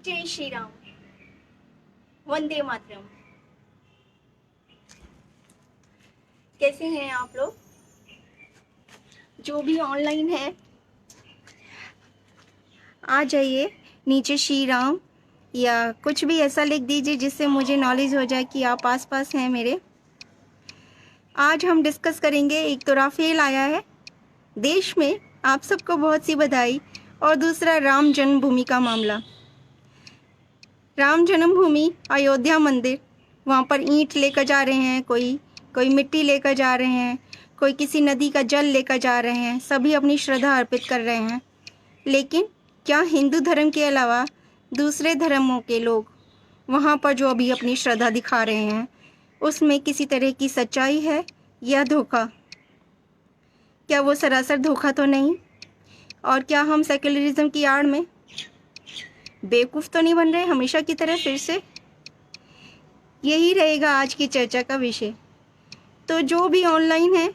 जय श्री राम। वंदे मातरम। कैसे हैं आप लोग जो भी ऑनलाइन है? आ जाइए, नीचे श्री राम या कुछ भी ऐसा लिख दीजिए जिससे मुझे नॉलेज हो जाए कि आप आस पास हैं मेरे। आज हम डिस्कस करेंगे, एक तो राफेल आया है देश में, आप सबको बहुत सी बधाई। और दूसरा राम जन्मभूमि का मामला। राम जन्मभूमि अयोध्या मंदिर, वहाँ पर ईंट लेकर जा रहे हैं, कोई मिट्टी लेकर जा रहे हैं, कोई किसी नदी का जल लेकर जा रहे हैं, सभी अपनी श्रद्धा अर्पित कर रहे हैं। लेकिन क्या हिंदू धर्म के अलावा दूसरे धर्मों के लोग वहाँ पर जो अभी अपनी श्रद्धा दिखा रहे हैं, उसमें किसी तरह की सच्चाई है या धोखा? क्या वो सरासर धोखा तो नहीं? और क्या हम सेक्युलरिज्म की आड़ में बेवकूफ़ तो नहीं बन रहे हमेशा की तरह फिर से? यही रहेगा आज की चर्चा का विषय। तो जो भी ऑनलाइन है,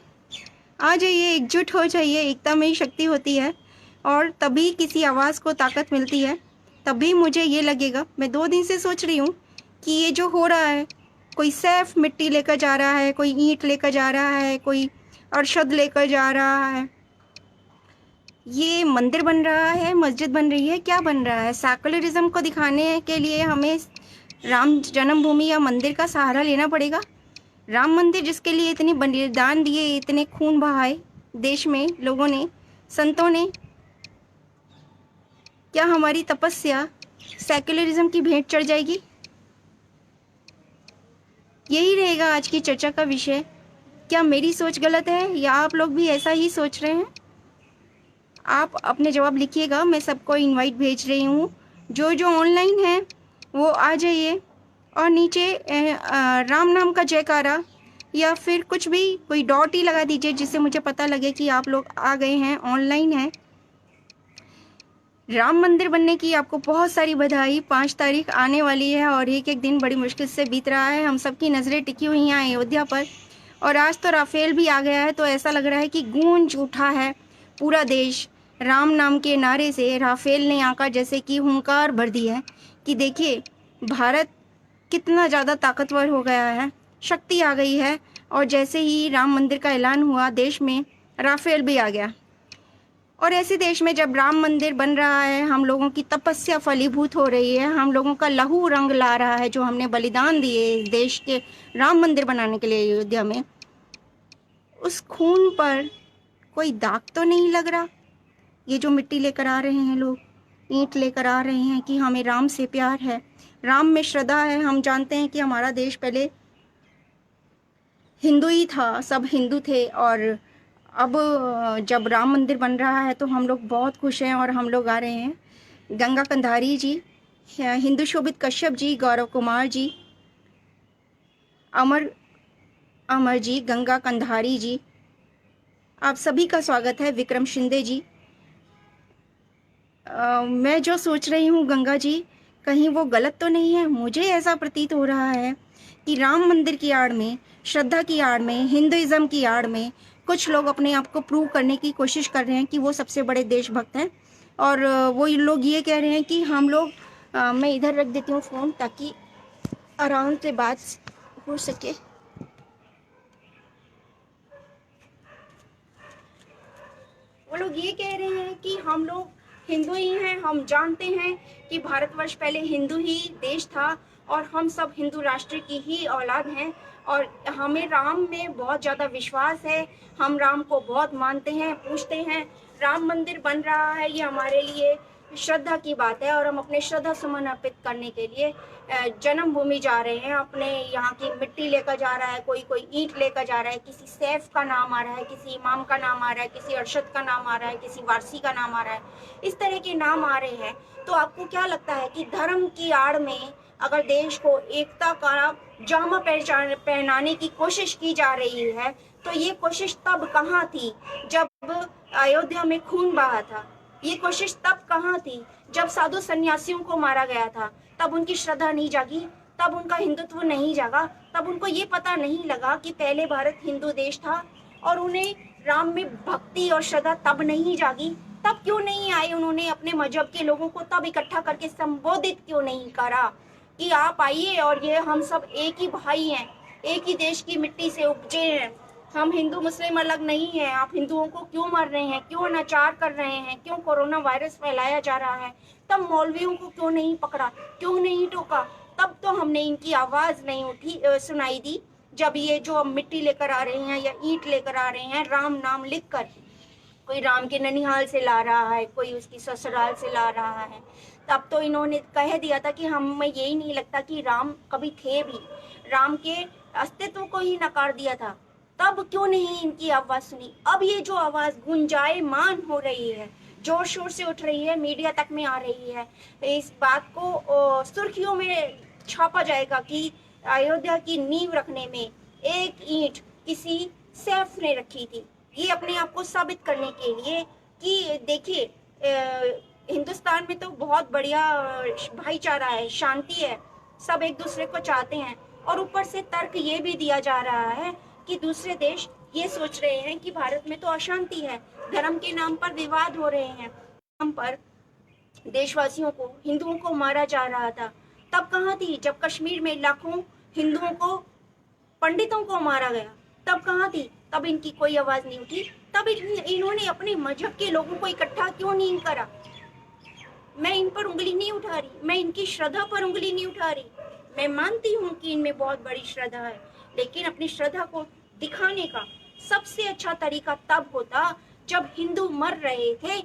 आ जाइए, एकजुट हो जाइए। एकता में ही शक्ति होती है और तभी किसी आवाज़ को ताकत मिलती है। तभी मुझे ये लगेगा, मैं 2 दिन से सोच रही हूँ कि ये जो हो रहा है, कोई सैफ मिट्टी लेकर जा रहा है, कोई ईंट लेकर जा रहा है, कोई अरशद लेकर जा रहा है, ये मंदिर बन रहा है, मस्जिद बन रही है, क्या बन रहा है? सेकुलरिज्म को दिखाने के लिए हमें राम जन्मभूमि या मंदिर का सहारा लेना पड़ेगा? राम मंदिर जिसके लिए इतने बलिदान दिए, इतने खून बहाए देश में लोगों ने, संतों ने, क्या हमारी तपस्या सेकुलरिज्म की भेंट चढ़ जाएगी? यही रहेगा आज की चर्चा का विषय। क्या मेरी सोच गलत है या आप लोग भी ऐसा ही सोच रहे हैं? आप अपने जवाब लिखिएगा, मैं सबको इनवाइट भेज रही हूँ। जो ऑनलाइन है वो आ जाइए और नीचे राम नाम का जयकारा या फिर कुछ भी, कोई डॉट ही लगा दीजिए जिससे मुझे पता लगे कि आप लोग आ गए हैं, ऑनलाइन हैं। राम मंदिर बनने की आपको बहुत सारी बधाई। 5 तारीख आने वाली है और एक एक दिन बड़ी मुश्किल से बीत रहा है। हम सबकी नज़रें टिकी हुई हैं अयोध्या पर और आज तो राफेल भी आ गया है, तो ऐसा लग रहा है कि गूंज उठा है पूरा देश। राम नाम के नारे से राफेल ने आकर जैसे कि हुंकार भर दी है कि देखिए भारत कितना ज़्यादा ताकतवर हो गया है, शक्ति आ गई है। और जैसे ही राम मंदिर का ऐलान हुआ, देश में राफेल भी आ गया। और ऐसे देश में जब राम मंदिर बन रहा है, हम लोगों की तपस्या फलीभूत हो रही है, हम लोगों का लहू रंग ला रहा है, जो हमने बलिदान दिए इस देश के राम मंदिर बनाने के लिए अयोध्या में, उस खून पर कोई दाग तो नहीं लग रहा? ये जो मिट्टी लेकर आ रहे हैं लोग, ईंट लेकर आ रहे हैं कि हमें राम से प्यार है, राम में श्रद्धा है। हम जानते हैं कि हमारा देश पहले हिंदू ही था, सब हिंदू थे, और अब जब राम मंदिर बन रहा है तो हम लोग बहुत खुश हैं और हम लोग आ रहे हैं। गंगा कंधारी जी, हिंदू शोभित कश्यप जी, गौरव कुमार जी, अमर अमर जी, गंगा कंधारी जी, आप सभी का स्वागत है। विक्रम शिंदे जी, मैं जो सोच रही हूँ गंगा जी, कहीं वो गलत तो नहीं है? मुझे ऐसा प्रतीत हो रहा है कि राम मंदिर की आड़ में, श्रद्धा की आड़ में, हिंदुइज्म की आड़ में कुछ लोग अपने आप को प्रूव करने की कोशिश कर रहे हैं कि वो सबसे बड़े देशभक्त हैं। और वो लोग ये कह रहे हैं कि हम लोग, मैं इधर रख देती हूँ फ़ोन ताकि आराम से बात हो सके। वो लोग ये कह रहे हैं कि हम लोग हिंदू ही हैं, हम जानते हैं कि भारतवर्ष पहले हिंदू ही देश था और हम सब हिंदू राष्ट्र की ही औलाद हैं और हमें राम में बहुत ज़्यादा विश्वास है, हम राम को बहुत मानते हैं, पूजते हैं। राम मंदिर बन रहा है, ये हमारे लिए श्रद्धा की बात है और हम अपने श्रद्धा सुमन अर्पित करने के लिए जन्मभूमि जा रहे हैं। अपने यहाँ की मिट्टी लेकर जा रहा है, कोई ईंट लेकर जा रहा है, किसी सैफ का नाम आ रहा है, किसी इमाम का नाम आ रहा है, किसी अरशद का नाम आ रहा है, किसी वारसी का नाम आ रहा है, इस तरह के नाम आ रहे हैं। तो आपको क्या लगता है कि धर्म की आड़ में अगर देश को एकता का जामा पहनाने की कोशिश की जा रही है, तो ये कोशिश तब कहाँ थी जब अयोध्या में खून बहा था? ये कोशिश तब कहाँ थी जब साधु सन्यासियों को मारा गया था? तब उनकी श्रद्धा नहीं जागी, तब उनका हिंदुत्व नहीं जागा, तब उनको ये पता नहीं लगा कि पहले भारत हिंदू देश था और उन्हें राम में भक्ति और श्रद्धा तब नहीं जागी तब क्यों नहीं आए? उन्होंने अपने मजहब के लोगों को तब इकट्ठा करके संबोधित क्यों नहीं करा कि आप आइए और ये हम सब एक ही भाई हैं, एक ही देश की मिट्टी से उपजे हैं, हम हिंदू मुस्लिम अलग नहीं हैं, आप हिंदुओं को क्यों मार रहे हैं, क्यों अनाचार कर रहे हैं, क्यों कोरोना वायरस फैलाया जा रहा है? तब मौलवियों को क्यों नहीं पकड़ा, क्यों नहीं टोका? तब तो हमने इनकी आवाज नहीं उठी सुनाई दी। जब ये जो मिट्टी लेकर आ रहे हैं या ईंट लेकर आ रहे हैं राम नाम लिखकर, कोई राम के ननिहाल से ला रहा है, कोई उसकी ससुराल से ला रहा है, तब तो इन्होंने कह दिया था कि हमें यही नहीं लगता कि राम कभी थे भी, राम के अस्तित्व को ही नकार दिया था। तब क्यों नहीं इनकी आवाज सुनी? अब ये जो आवाज गुंजायमान हो रही है, जोर शोर से उठ रही है, मीडिया तक में आ रही है, इस बात को सुर्खियों में छापा जाएगा कि अयोध्या की नींव रखने में एक ईंट किसी सैफ ने रखी थी। ये अपने आप को साबित करने के लिए कि देखिए हिंदुस्तान में तो बहुत बढ़िया भाईचारा है, शांति है, सब एक दूसरे को चाहते हैं, और ऊपर से तर्क ये भी दिया जा रहा है कि दूसरे देश ये सोच रहे हैं कि भारत में तो अशांति है, धर्म के नाम पर विवाद हो रहे हैं, नाम पर देशवासियों को, हिंदुओं को मारा जा रहा था। तब कहाँ थी जब कश्मीर में लाखों हिंदुओं को, पंडितों को मारा गया? तब कहाँ थी? तब इनकी कोई आवाज नहीं उठी। तब इन्होंने अपने मजहब के लोगों को इकट्ठा क्यों नहीं करा? मैं इन पर उंगली नहीं उठा रही, मैं इनकी श्रद्धा पर उंगली नहीं उठा रही, मैं मानती हूँ कि इनमें बहुत बड़ी श्रद्धा है, लेकिन अपनी श्रद्धा को दिखाने का सबसे अच्छा तरीका तब होता जब हिंदू मर रहे थे,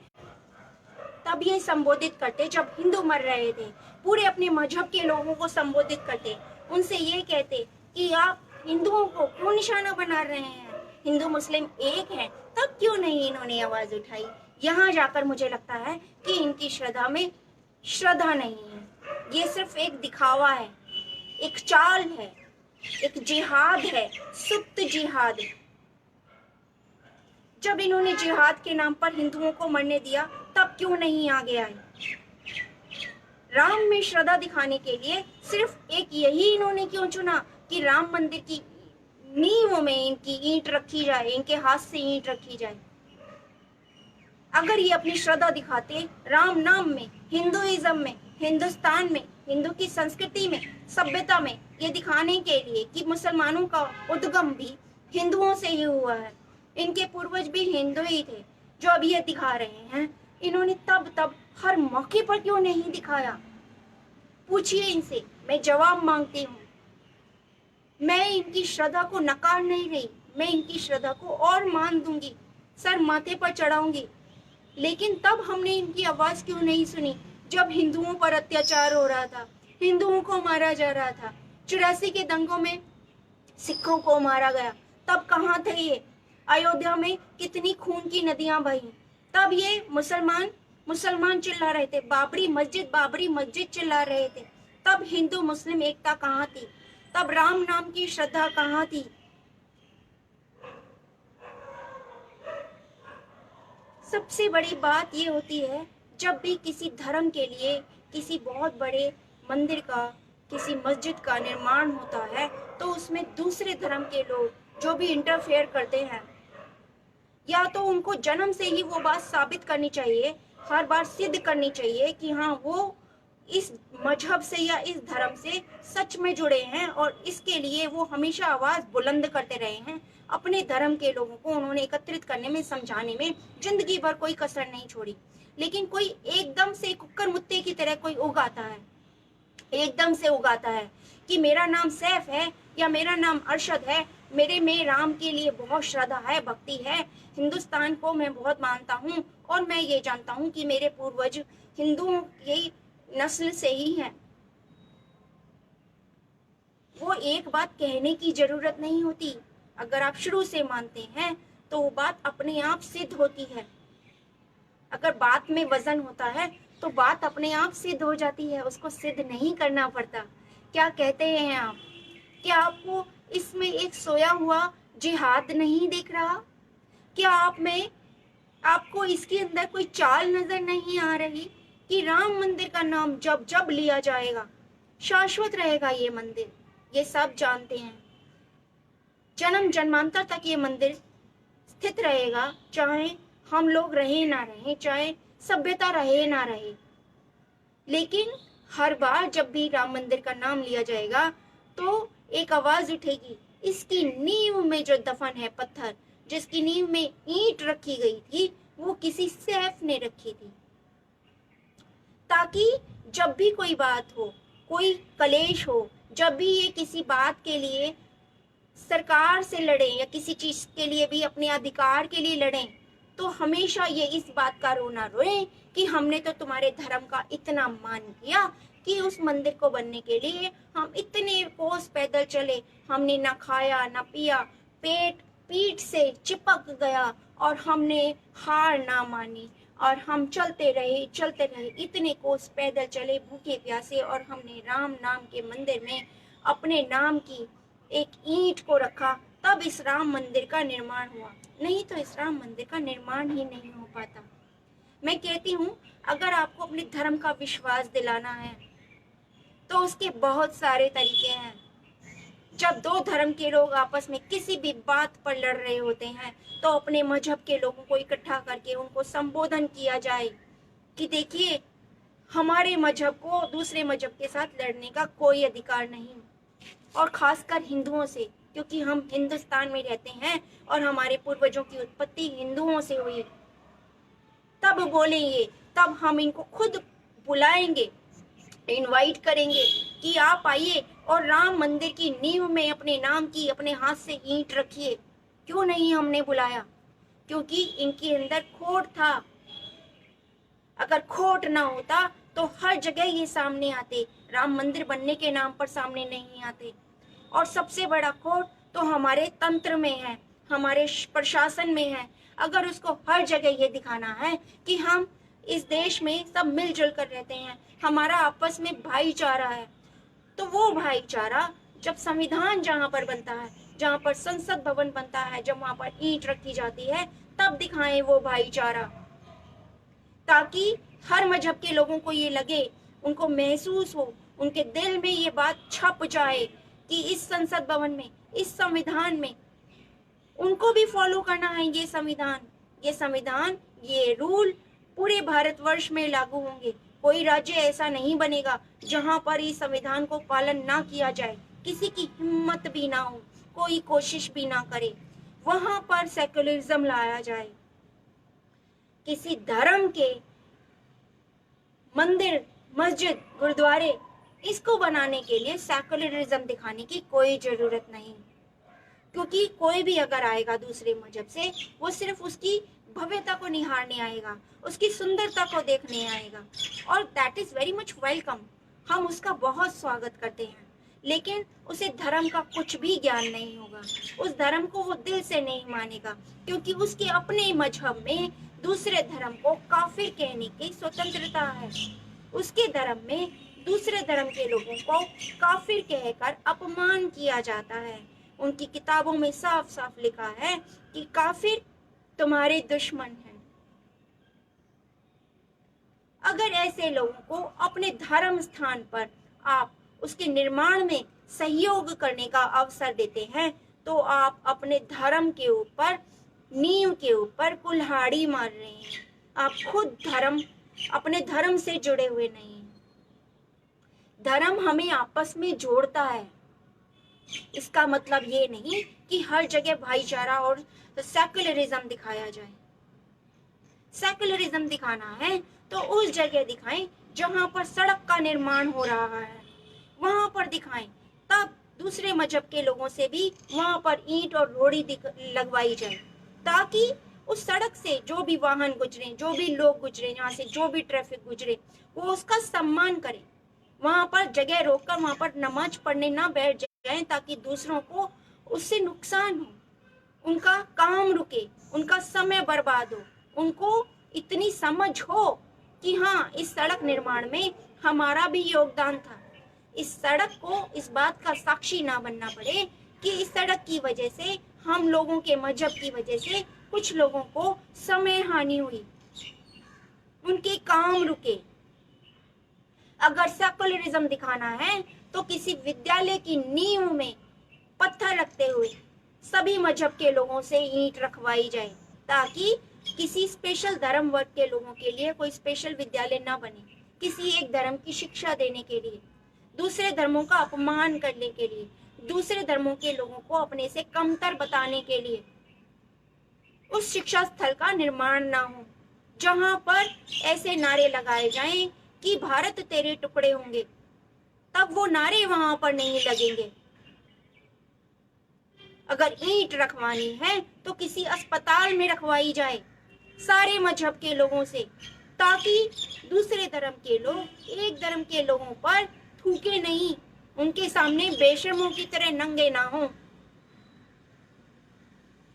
तब ये संबोधित करते। जब हिंदू मर रहे थे पूरे अपने मजहब के लोगों को संबोधित करते, उनसे ये कहते कि आप हिंदुओं को क्यों निशाना बना रहे हैं, हिंदू मुस्लिम एक हैं। तब क्यों नहीं इन्होंने आवाज उठाई? यहाँ जाकर मुझे लगता है कि इनकी श्रद्धा में श्रद्धा नहीं है, ये सिर्फ एक दिखावा है, एक चाल है, एक जिहाद है, सुप्त जिहाद। जब इन्होंने जिहाद के नाम पर हिंदुओं को मरने दिया तब क्यों नहीं आगे आए? राम में श्रद्धा दिखाने के लिए सिर्फ एक यही इन्होंने क्यों चुना कि राम मंदिर की नींव में इनकी ईंट रखी जाए, इनके हाथ से ईंट रखी जाए? अगर ये अपनी श्रद्धा दिखाते राम नाम में, हिंदुइज्म में, हिंदुस्तान में, हिंदू की संस्कृति में, सभ्यता में, ये दिखाने के लिए कि मुसलमानों का उद्गम भी हिंदुओं से ही हुआ है, इनके पूर्वज भी हिंदू ही थे, जो अब ये दिखा रहे हैं, इन्होंने तब हर मौके पर क्यों नहीं दिखाया? पूछिए इनसे, मैं जवाब मांगती हूँ। मैं इनकी श्रद्धा को नकार नहीं रही, मैं इनकी श्रद्धा को और मान दूंगी, सर माथे पर चढ़ाऊंगी, लेकिन तब हमने इनकी आवाज क्यों नहीं सुनी? जब हिंदुओं पर अत्याचार हो रहा था, हिंदुओं को मारा जा रहा था, 84 के दंगों में सिखों को मारा गया, तब कहाँ थे ये? अयोध्या में कितनी खून की नदियां बही, तब ये मुसलमान चिल्ला रहे थे, बाबरी मस्जिद चिल्ला रहे थे, तब हिंदू मुस्लिम एकता कहाँ थी? तब राम नाम की श्रद्धा कहाँ थी? सबसे बड़ी बात ये होती है, जब भी किसी धर्म के लिए किसी बहुत बड़े मंदिर का, किसी मस्जिद का निर्माण होता है, तो उसमें दूसरे धर्म के लोग जो भी इंटरफेयर करते हैं, या तो उनको जन्म से ही वो बात साबित करनी चाहिए, हर बार सिद्ध करनी चाहिए कि हाँ वो इस मजहब से या इस धर्म से सच में जुड़े हैं, और इसके लिए वो हमेशा आवाज बुलंद करते रहे हैं। अपने धर्म के लोगों को उन्होंने एकत्रित करने में, समझाने में जिंदगी भर कोई कसर नहीं छोड़ी। लेकिन कोई एकदम से कुक्कर मुत्ते की तरह कोई उगाता है, एकदम से उगाता है कि मेरा नाम सैफ है या मेरा नाम अरशद है, मेरे में राम के लिए बहुत श्रद्धा है, भक्ति है, हिंदुस्तान को मैं बहुत मानता हूँ, और मैं ये जानता हूँ कि मेरे पूर्वज हिंदुओं की नस्ल से ही हैं। वो एक बात कहने की जरूरत नहीं होती, अगर आप शुरू से मानते हैं तो वो बात अपने आप सिद्ध होती है। अगर बात में वजन होता है तो बात अपने आप सिद्ध हो जाती है, उसको सिद्ध नहीं करना पड़ता। क्या कहते हैं आप? क्या आपको इसमें एक सोया हुआ जिहाद नहीं दिख रहा? क्या आपको इसके अंदर कोई चाल नजर नहीं आ रही कि राम मंदिर का नाम जब जब लिया जाएगा शाश्वत रहेगा ये मंदिर? ये सब जानते हैं, जन्म जन्मांतर तक ये मंदिर स्थित रहेगा, चाहे हम लोग रहे ना रहे, चाहे सभ्यता रहे ना रहे, लेकिन हर बार जब भी राम मंदिर का नाम लिया जाएगा तो एक आवाज उठेगी, इसकी नींव में जो दफन है पत्थर, जिसकी नींव में ईंट रखी गई थी, वो किसी सैफ ने रखी थी, ताकि जब भी कोई बात हो, कोई कलेश हो, जब भी ये किसी बात के लिए सरकार से लड़े या किसी चीज के लिए भी अपने अधिकार के लिए लड़ें, तो हमेशा ये इस बात का रोना रोए कि हमने तो तुम्हारे धर्म का इतना मान किया कि उस मंदिर को बनने के लिए हम इतने कोस पैदल चले, हमने ना खाया ना पिया, पेट पीठ से चिपक गया और हमने हार ना मानी और हम चलते रहे, इतने कोस पैदल चले भूखे प्यासे, और हमने राम नाम के मंदिर में अपने नाम की एक ईंट को रखा, तब इस राम मंदिर का निर्माण हुआ, नहीं तो इस राम मंदिर का निर्माण ही नहीं हो पाता। मैं कहती हूँ, अगर आपको अपने धर्म का विश्वास दिलाना है तो उसके बहुत सारे तरीके हैं। जब दो धर्म के लोग आपस में किसी भी बात पर लड़ रहे होते हैं तो अपने मजहब के लोगों को इकट्ठा करके उनको संबोधन किया जाए कि देखिए, हमारे मजहब को दूसरे मजहब के साथ लड़ने का कोई अधिकार नहीं, और खासकर हिंदुओं से, क्योंकि हम हिंदुस्तान में रहते हैं और हमारे पूर्वजों की उत्पत्ति हिंदुओं से हुई। तब बोलेंगे, तब हम इनको खुद बुलाएंगे, इनवाइट करेंगे कि आप आइए और राम मंदिर की नींव में अपने नाम की अपने हाथ से ईंट रखिए। क्यों नहीं हमने बुलाया? क्योंकि इनके अंदर खोट था। अगर खोट ना होता तो हर जगह ये सामने आते, राम मंदिर बनने के नाम पर सामने नहीं आते। और सबसे बड़ा खोट तो हमारे तंत्र में है, हमारे प्रशासन में है। अगर उसको हर जगह ये दिखाना है कि हम इस देश में सब मिलजुल कर रहते हैं, हमारा आपस में भाईचारा है, तो वो भाईचारा जब संविधान जहाँ पर बनता है, जहाँ पर संसद भवन बनता है, जब वहाँ पर ईंट रखी जाती है, तब दिखाएं वो भाईचारा, ताकि हर मजहब के लोगों को ये लगे, उनको महसूस हो, उनके दिल में ये बात छप जाए कि इस संसद भवन में, इस संविधान में उनको भी फॉलो करना है। ये संविधान, ये रूल पूरे भारतवर्ष में लागू होंगे। कोई राज्य ऐसा नहीं बनेगा जहां पर इस संविधान को पालन ना किया जाए, किसी की हिम्मत भी ना हो, कोई कोशिश भी ना करे, वहां पर सेक्युलरिज्म लाया जाए। किसी धर्म के मंदिर, मस्जिद, गुरुद्वारे, इसको बनाने के लिए सेक्युलरिज्म दिखाने की कोई जरूरत नहीं, क्योंकि कोई भी अगर आएगा दूसरे मजहब से, वो सिर्फ उसकी भव्यता को निहारने आएगा, उसकी सुंदरता को देखने आएगा, और that is very much welcome. हम उसका बहुत स्वागत करते हैं, लेकिन उसे धर्म का कुछ भी ज्ञान नहीं होगा, उस धर्म को वो दिल से नहीं मानेगा, क्योंकि उसके अपने मजहब में दूसरे धर्म को काफिर कहने की स्वतंत्रता है। उसके धर्म में दूसरे धर्म के लोगों को काफिर कहकर अपमान किया जाता है। उनकी किताबों में साफ साफ लिखा है कि काफिर तुम्हारे दुश्मन हैं। अगर ऐसे लोगों को अपने धर्म स्थान पर आप उसके निर्माण में सहयोग करने का अवसर देते हैं, तो आप अपने धर्म के ऊपर, नींव के ऊपर कुल्हाड़ी मार रहे हैं। आप खुद अपने धर्म से जुड़े हुए नहीं। धर्म हमें आपस में जोड़ता है। इसका मतलब ये नहीं कि हर जगह भाईचारा और सेक्युलरिज्म दिखाया जाए। सेक्युलरिज्म दिखाना है तो उस जगह दिखाएं जहां पर सड़क का निर्माण हो रहा है, वहां पर दिखाएं। तब दूसरे मजहब के लोगों से भी वहां पर ईंट और रोड़ी लगवाई जाए, ताकि उस सड़क से जो भी वाहन गुजरे, जो भी लोग गुजरे, यहाँ से जो भी ट्रैफिक गुजरे, वो उसका सम्मान करें। वहां पर जगह रोककर वहां पर नमाज पढ़ने ना बैठ जाएं, ताकि दूसरों को उससे नुकसान हो, उनका काम रुके, उनका समय बर्बाद हो, उनको इतनी समझ हो कि हाँ, इस सड़क निर्माण में हमारा भी योगदान था। इस सड़क को इस बात का साक्षी ना बनना पड़े कि इस सड़क की वजह से, हम लोगों के मजहब की वजह से कुछ लोगों को समय हानि हुई, उनके काम रुके। अगर सेक्युलरिज्म दिखाना है तो किसी विद्यालय की नींव में पत्थर रखते हुए सभी मजहब के लोगों से ईंट रखवाई जाए, ताकि किसी स्पेशल धर्म वर्ग के लोगों के लिए कोई स्पेशल विद्यालय ना बने, किसी एक धर्म की शिक्षा देने के लिए, दूसरे धर्मों का अपमान करने के लिए, दूसरे धर्मों के लोगों को अपने से कमतर बताने के लिए उस शिक्षा स्थल का निर्माण ना हो, जहां पर ऐसे नारे लगाए जाएं कि भारत तेरे टुकड़े होंगे। तब वो नारे वहां पर नहीं लगेंगे। अगर ईंट रखवानी है तो किसी अस्पताल में रखवाई जाए सारे मजहब के लोगों से, ताकि दूसरे धर्म के लोग एक धर्म के लोगों पर थूके नहीं, उनके सामने बेशर्मों की तरह नंगे ना हो,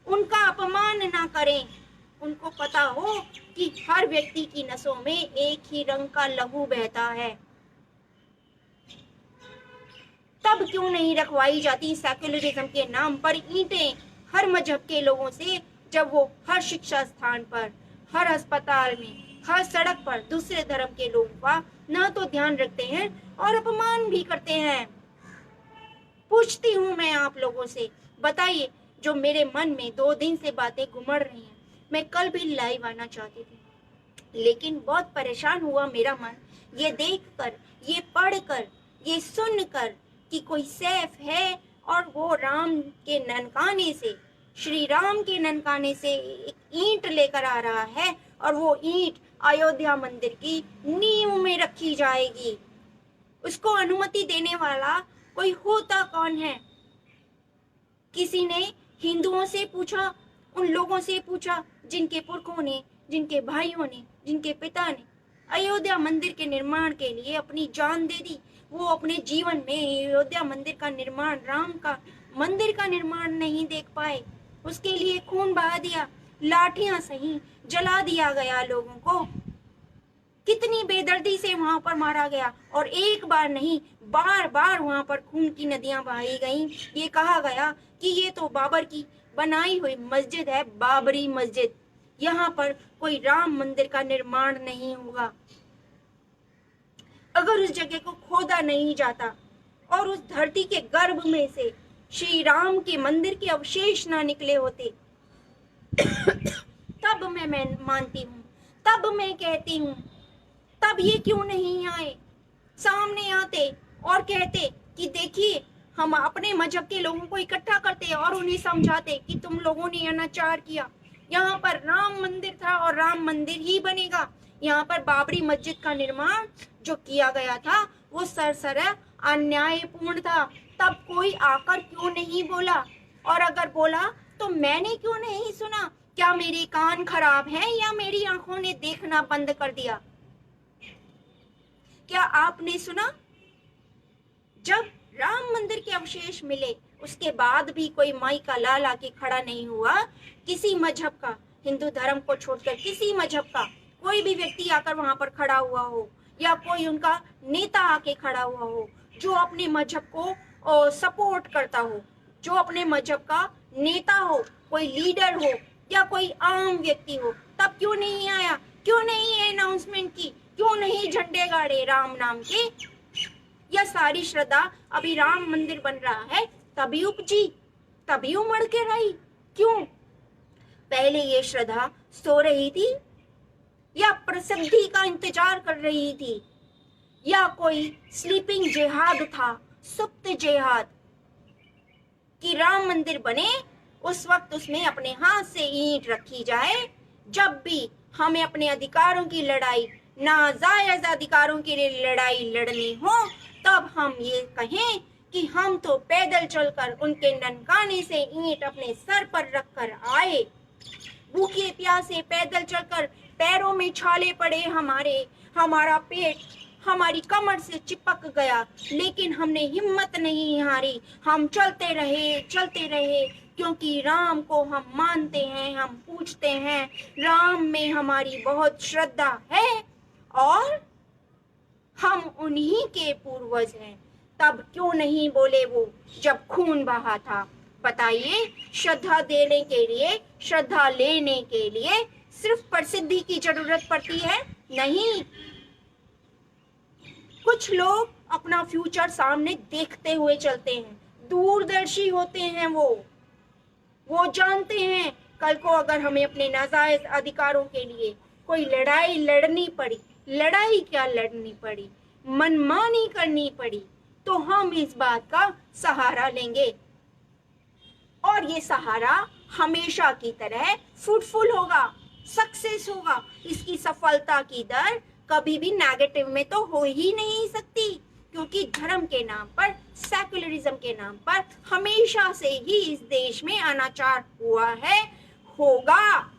उनका अपमान ना करें। उनको पता हो कि हर व्यक्ति की नसों में एक ही रंग का लहू बहता है। तब क्यों नहीं रखवाई जाती सेक्युलरिज्म के नाम पर ईंटें हर मजहब के लोगों से, जब वो हर शिक्षा स्थान पर, हर अस्पताल में, हर सड़क पर दूसरे धर्म के लोगों का ना तो ध्यान रखते हैं और अपमान भी करते हैं। पूछती हूँ मैं आप लोगों से, बताइए, जो मेरे मन में 2 दिन से बातें घुमड़ रही हैं। मैं कल भी लाइव आना चाहती थी, लेकिन बहुत परेशान हुआ मेरा मन, ये देखकर, ये पढ़कर, ये सुनकर कि कोई सैफ है और वो राम के ननकाने से, श्री राम के ननकाने से एक ईंट लेकर आ रहा है और वो ईंट अयोध्या मंदिर की नींव में रखी जाएगी। उसको अनुमति देने वाला कोई होता कौन है? किसी ने हिंदुओं से पूछा, उन लोगों से पूछा जिनके पुरखों ने, जिनके भाइयों ने, जिनके पिता ने अयोध्या मंदिर के निर्माण के लिए अपनी जान दे दी। वो अपने जीवन में अयोध्या मंदिर का निर्माण, राम का मंदिर का निर्माण नहीं देख पाए। उसके लिए खून बहा दिया, लाठियां सही, जला दिया गया लोगों को। कितनी बेदर्दी से वहां पर मारा गया, और एक बार नहीं, बार बार वहां पर खून की नदियां बहाई गईं। ये कहा गया कि ये तो बाबर की बनाई हुई मस्जिद है, बाबरी मस्जिद, यहाँ पर कोई राम मंदिर का निर्माण नहीं होगा। अगर उस जगह को खोदा नहीं जाता और उस धरती के गर्भ में से श्री राम के मंदिर के अवशेष ना निकले होते, तब मैं मानती हूँ, तब मैं कहती हूँ, तब ये क्यों नहीं आए, सामने आते और कहते कि देखिए, हम अपने मजहब के लोगों को इकट्ठा करते और उन्हें समझाते कि तुम लोगों ने अनाचार किया। यहाँ पर राम मंदिर था और राम मंदिर ही बनेगा। यहाँ पर बाबरी मस्जिद का निर्माण जो किया गया था वो सरसरा अन्यायपूर्ण था। तब कोई आकर क्यों नहीं बोला? और अगर बोला तो मैंने क्यों नहीं सुना? क्या मेरे कान खराब हैं या मेरी आंखों ने देखना बंद कर दिया? क्या आपने सुना? जब राम मंदिर के अवशेष मिले उसके बाद भी कोई माई का लाल आके खड़ा नहीं हुआ। किसी मजहब का, हिंदू धर्म को छोड़कर किसी मजहब का कोई भी व्यक्ति आकर वहां पर खड़ा हुआ हो, या कोई उनका नेता आके खड़ा हुआ हो जो अपने मजहब को सपोर्ट करता हो, जो अपने मजहब का नेता हो, कोई लीडर हो या कोई आम व्यक्ति हो, तब क्यों नहीं आया? क्यों नहीं अनाउंसमेंट की? क्यों नहीं झंडे गाड़े राम नाम के? यह सारी श्रद्धा अभी राम मंदिर बन रहा है तभी उपजी, तभी उमड़ के रही? क्यों? पहले ये श्रद्धा सो रही थी या प्रसिद्धि का इंतजार कर रही थी, या कोई स्लीपिंग जिहाद था, सुप्त जिहाद कि राम मंदिर बने उस वक्त उसमें अपने हाथ से ईंट रखी जाए। जब भी हमें अपने अधिकारों की लड़ाई, नाजायज अधिकारों के लिए लड़ाई लड़नी हो, तब हम ये कहें कि हम तो पैदल चलकर उनके ननकाने से ईंट अपने सर पर रखकर आए, भूखे प्यासे पैदल चलकर, पैरों में छाले पड़े हमारे, हमारा पेट हमारी कमर से चिपक गया, लेकिन हमने हिम्मत नहीं हारी। हम चलते रहे, क्योंकि राम को हम मानते हैं, हम पूछते हैं, राम में हमारी बहुत श्रद्धा है और हम उन्हीं के पूर्वज हैं। तब क्यों नहीं बोले वो जब खून बहा था? बताइए, श्रद्धा देने के लिए, श्रद्धा लेने के लिए सिर्फ प्रसिद्धि की जरूरत पड़ती है? नहीं। कुछ लोग अपना फ्यूचर सामने देखते हुए चलते हैं, दूरदर्शी होते हैं। वो जानते हैं कल को अगर हमें अपने नाजायज अधिकारों के लिए कोई लड़ाई लड़नी पड़ी, लड़ाई क्या लड़नी पड़ी, मनमानी करनी पड़ी, तो हम इस बात का सहारा लेंगे और ये सहारा हमेशा की तरह फ्रूटफुल होगा, सक्सेस होगा। इसकी सफलता की दर कभी भी नेगेटिव में तो हो ही नहीं सकती, क्योंकि धर्म के नाम पर, सेकुलरिज्म के नाम पर हमेशा से ही इस देश में अनाचार हुआ है, होगा,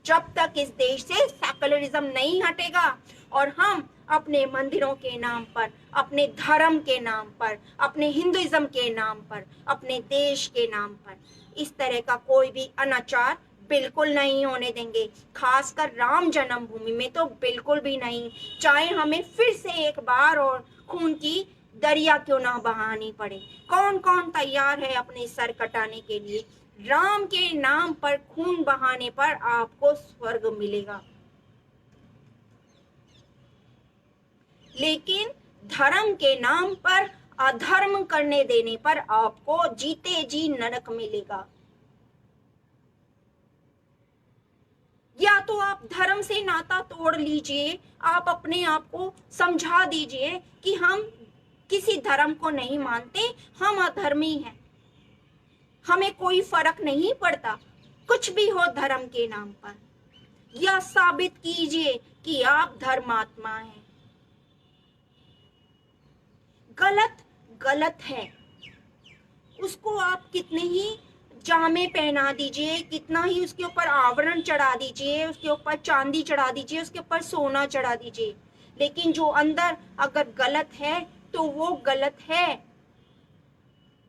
जब तक इस देश से सेकुलरिज्म नहीं हटेगा और हम अपने मंदिरों के नाम पर, अपने धर्म के नाम पर, अपने हिंदुइज्म के नाम पर, अपने देश के नाम पर इस तरह का कोई भी अनाचार बिल्कुल नहीं होने देंगे। खासकर राम जन्मभूमि में तो बिल्कुल भी नहीं, चाहे हमें फिर से एक बार और खून की दरिया क्यों ना बहानी पड़े। कौन कौन तैयार है अपने सर कटाने के लिए? राम के नाम पर खून बहाने पर आपको स्वर्ग मिलेगा, लेकिन धर्म के नाम पर अधर्म करने देने पर आपको जीते जी नरक मिलेगा। या तो आप धर्म से नाता तोड़ लीजिए, आप अपने आप को समझा दीजिए कि हम किसी धर्म को नहीं मानते, हम अधर्मी हैं, हमें कोई फर्क नहीं पड़ता कुछ भी हो धर्म के नाम पर, या साबित कीजिए कि आप धर्मात्मा हैं। गलत गलत है, उसको आप कितने ही जामे पहना दीजिए, कितना ही उसके ऊपर आवरण चढ़ा दीजिए, उसके ऊपर चांदी चढ़ा दीजिए, उसके ऊपर सोना चढ़ा दीजिए, लेकिन जो अंदर अगर गलत है तो वो गलत है,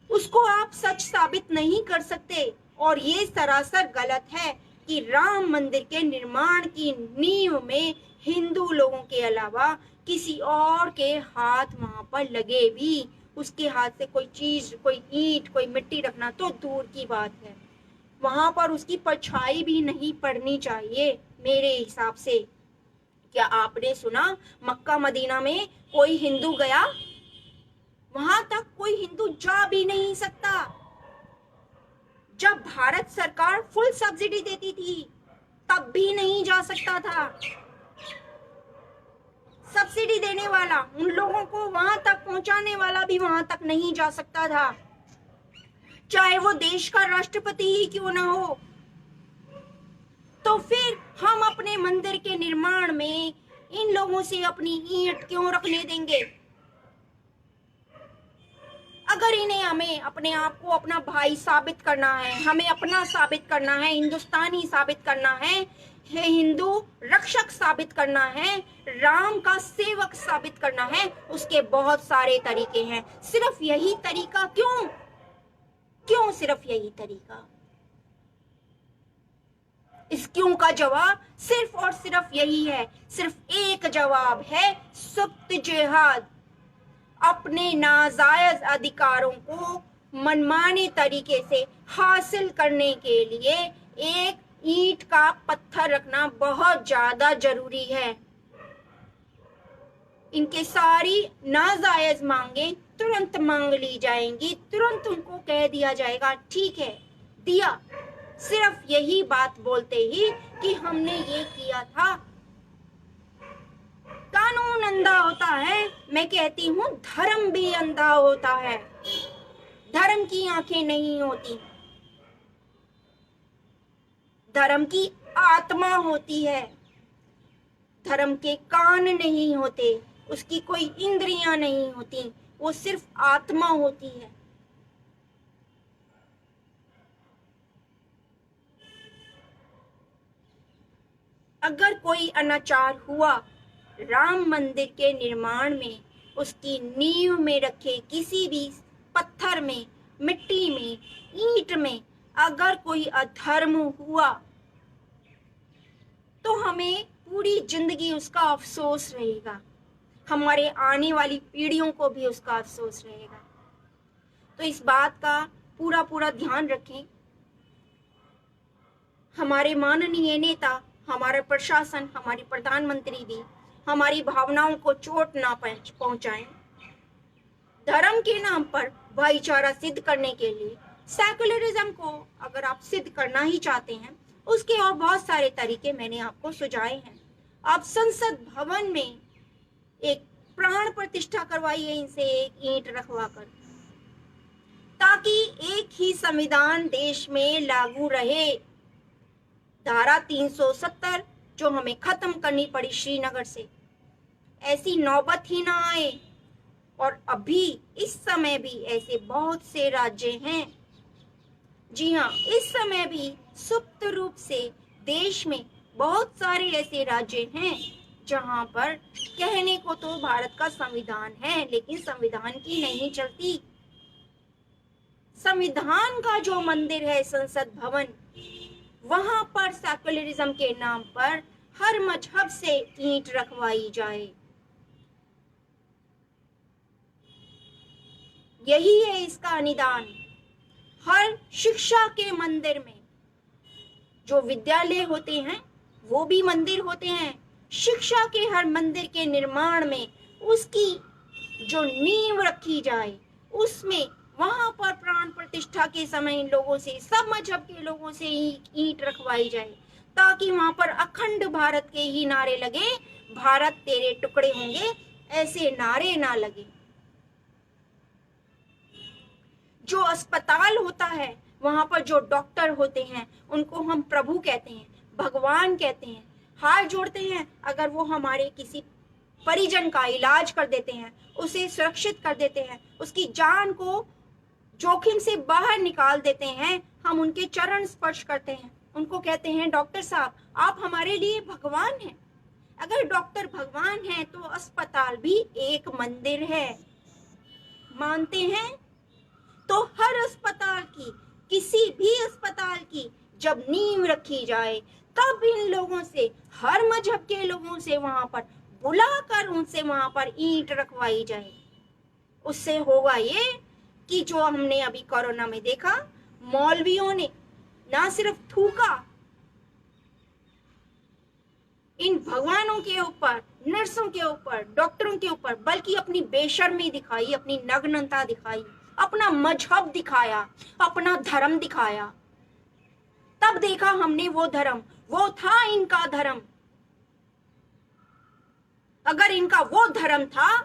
उसको आप सच साबित नहीं कर सकते। और ये सरासर गलत है कि राम मंदिर के निर्माण की नींव में हिंदू लोगों के अलावा किसी और के हाथ वहां पर लगे भी, उसके हाथ से कोई चीज, कोई ईंट, कोई मिट्टी रखना तो दूर की बात है, वहां पर उसकी परछाई भी नहीं पड़नी चाहिए मेरे हिसाब से। क्या आपने सुना मक्का मदीना में कोई हिंदू गया? वहां तक कोई हिंदू जा भी नहीं सकता। जब भारत सरकार फुल सब्सिडी देती थी तब भी नहीं जा सकता था। सब्सिडी देने वाला, उन लोगों को वहां तक पहुंचाने वाला भी वहां तक नहीं जा सकता था, चाहे वो देश का राष्ट्रपति ही क्यों ना हो। तो फिर हम अपने मंदिर के निर्माण में इन लोगों से अपनी ईंट क्यों रखने देंगे? अगर इन्हें, हमें अपने आप को अपना भाई साबित करना है, हमें अपना साबित करना है, हिंदुस्तानी साबित करना है, हिंदू रक्षक साबित करना है, राम का सेवक साबित करना है, उसके बहुत सारे तरीके हैं। सिर्फ यही तरीका क्यों? क्यों सिर्फ यही तरीका? इस क्यों का जवाब सिर्फ और सिर्फ यही है, सिर्फ एक जवाब है, सुप्त जिहाद। अपने नाजायज अधिकारों को मनमाने तरीके से हासिल करने के लिए एक ईंट का पत्थर रखना बहुत ज्यादा जरूरी है। इनके सारी नाजायज मांगे तुरंत मांग ली जाएंगी, तुरंत उनको कह दिया जाएगा ठीक है दिया, सिर्फ यही बात बोलते ही कि हमने ये किया था। कानून अंधा होता है, मैं कहती हूँ धर्म भी अंधा होता है। धर्म की आंखें नहीं होती, धर्म की आत्मा होती है। धर्म के कान नहीं होते, उसकी कोई इंद्रियां नहीं होती, वो सिर्फ आत्मा होती है। अगर कोई अनाचार हुआ राम मंदिर के निर्माण में, उसकी नींव में रखे किसी भी पत्थर में, मिट्टी में, ईंट में अगर कोई अधर्म हुआ तो हमें पूरी जिंदगी उसका अफसोस रहेगा, हमारे आने वाली पीढ़ियों को भी उसका अफसोस रहेगा। तो इस बात का पूरा पूरा ध्यान रखें। हमारे माननीय नेता, हमारे प्रशासन, हमारी प्रधानमंत्री भी हमारी भावनाओं को चोट ना पहुंचाएं। धर्म के नाम पर भाईचारा सिद्ध करने के लिए सेकुलरिज्म को अगर आप सिद्ध करना ही चाहते हैं, उसके और बहुत सारे तरीके मैंने आपको सुझाए हैं। आप संसद भवन में एक प्राण प्रतिष्ठा करवाइए इनसे, एक ईंट रखवाकर, ताकि एक ही संविधान देश में लागू रहे। धारा 370 जो हमें खत्म करनी पड़ी श्रीनगर से, ऐसी नौबत ही ना आए। और अभी इस समय भी ऐसे बहुत से राज्य हैं, जी हाँ, इस समय भी सुप्त रूप से देश में बहुत सारे ऐसे राज्य हैं जहां पर कहने को तो भारत का संविधान है, लेकिन संविधान की नहीं चलती। संविधान का जो मंदिर है संसद भवन, वहां पर सेकुलरिज्म के नाम पर हर मजहब से ईंट रखवाई जाए। यही है इसका निदान। हर शिक्षा के मंदिर में, जो विद्यालय होते हैं वो भी मंदिर होते हैं, शिक्षा के हर मंदिर के निर्माण में उसकी जो नींव रखी जाए, उसमें वहां पर प्राण प्रतिष्ठा के समय इन लोगों से, सब मजहब के लोगों से ईंट रखवाई जाए, ताकि वहां पर अखंड भारत के ही नारे लगे। भारत तेरे टुकड़े होंगे, ऐसे नारे ना लगे। जो अस्पताल होता है, वहां पर जो डॉक्टर होते हैं, उनको हम प्रभु कहते हैं, भगवान कहते हैं। हाथ जोड़ते हैं, अगर वो हमारे किसी परिजन का इलाज कर देते हैं, उसे सुरक्षित कर देते हैं, उसकी जान को जोखिम से बाहर निकाल देते हैं, हम उनके चरण स्पर्श करते हैं, उनको कहते हैं डॉक्टर साहब आप हमारे लिए भगवान हैं। अगर डॉक्टर भगवान है तो अस्पताल भी एक मंदिर है, मानते हैं? तो हर अस्पताल की, किसी भी अस्पताल की जब नींव रखी जाए, तब इन लोगों से, हर मजहब के लोगों से वहां पर बुलाकर उनसे वहां पर ईंट रखवाई जाए। उससे होगा ये कि जो हमने अभी कोरोना में देखा, मौलवियों ने ना सिर्फ थूका इन भगवानों के ऊपर, नर्सों के ऊपर, डॉक्टरों के ऊपर, बल्कि अपनी बेशर्मी दिखाई, अपनी नग्नता दिखाई, अपना मजहब दिखाया, अपना धर्म दिखाया। तब देखा हमने वो धर्म, वो था इनका धर्म। अगर इनका वो धर्म था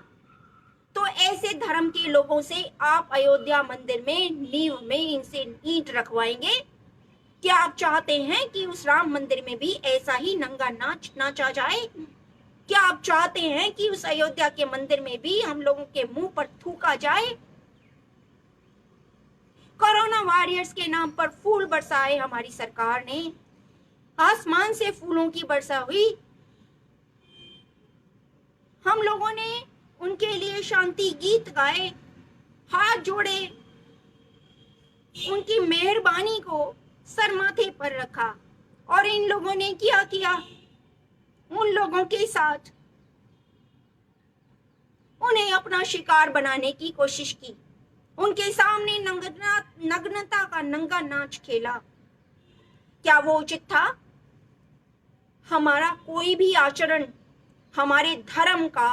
तो ऐसे धर्म के लोगों से आप अयोध्या मंदिर में नींव में इनसे ईंट रखवाएंगे? क्या आप चाहते हैं कि उस राम मंदिर में भी ऐसा ही नंगा नाच नाचा जाए? क्या आप चाहते हैं कि उस अयोध्या के मंदिर में भी हम लोगों के मुंह पर थूका जाए? कोरोना वॉरियर्स के नाम पर फूल बरसाए हमारी सरकार ने, आसमान से फूलों की वर्षा हुई, हम लोगों ने उनके लिए शांति गीत गाए, हाथ जोड़े, उनकी मेहरबानी को सर माथे पर रखा। और इन लोगों ने क्या किया? उन लोगों के साथ उन्हें अपना शिकार बनाने की कोशिश की, उनके सामने नग्नता का नंगा नाच खेला। क्या वो उचित था? हमारा कोई भी आचरण हमारे धर्म का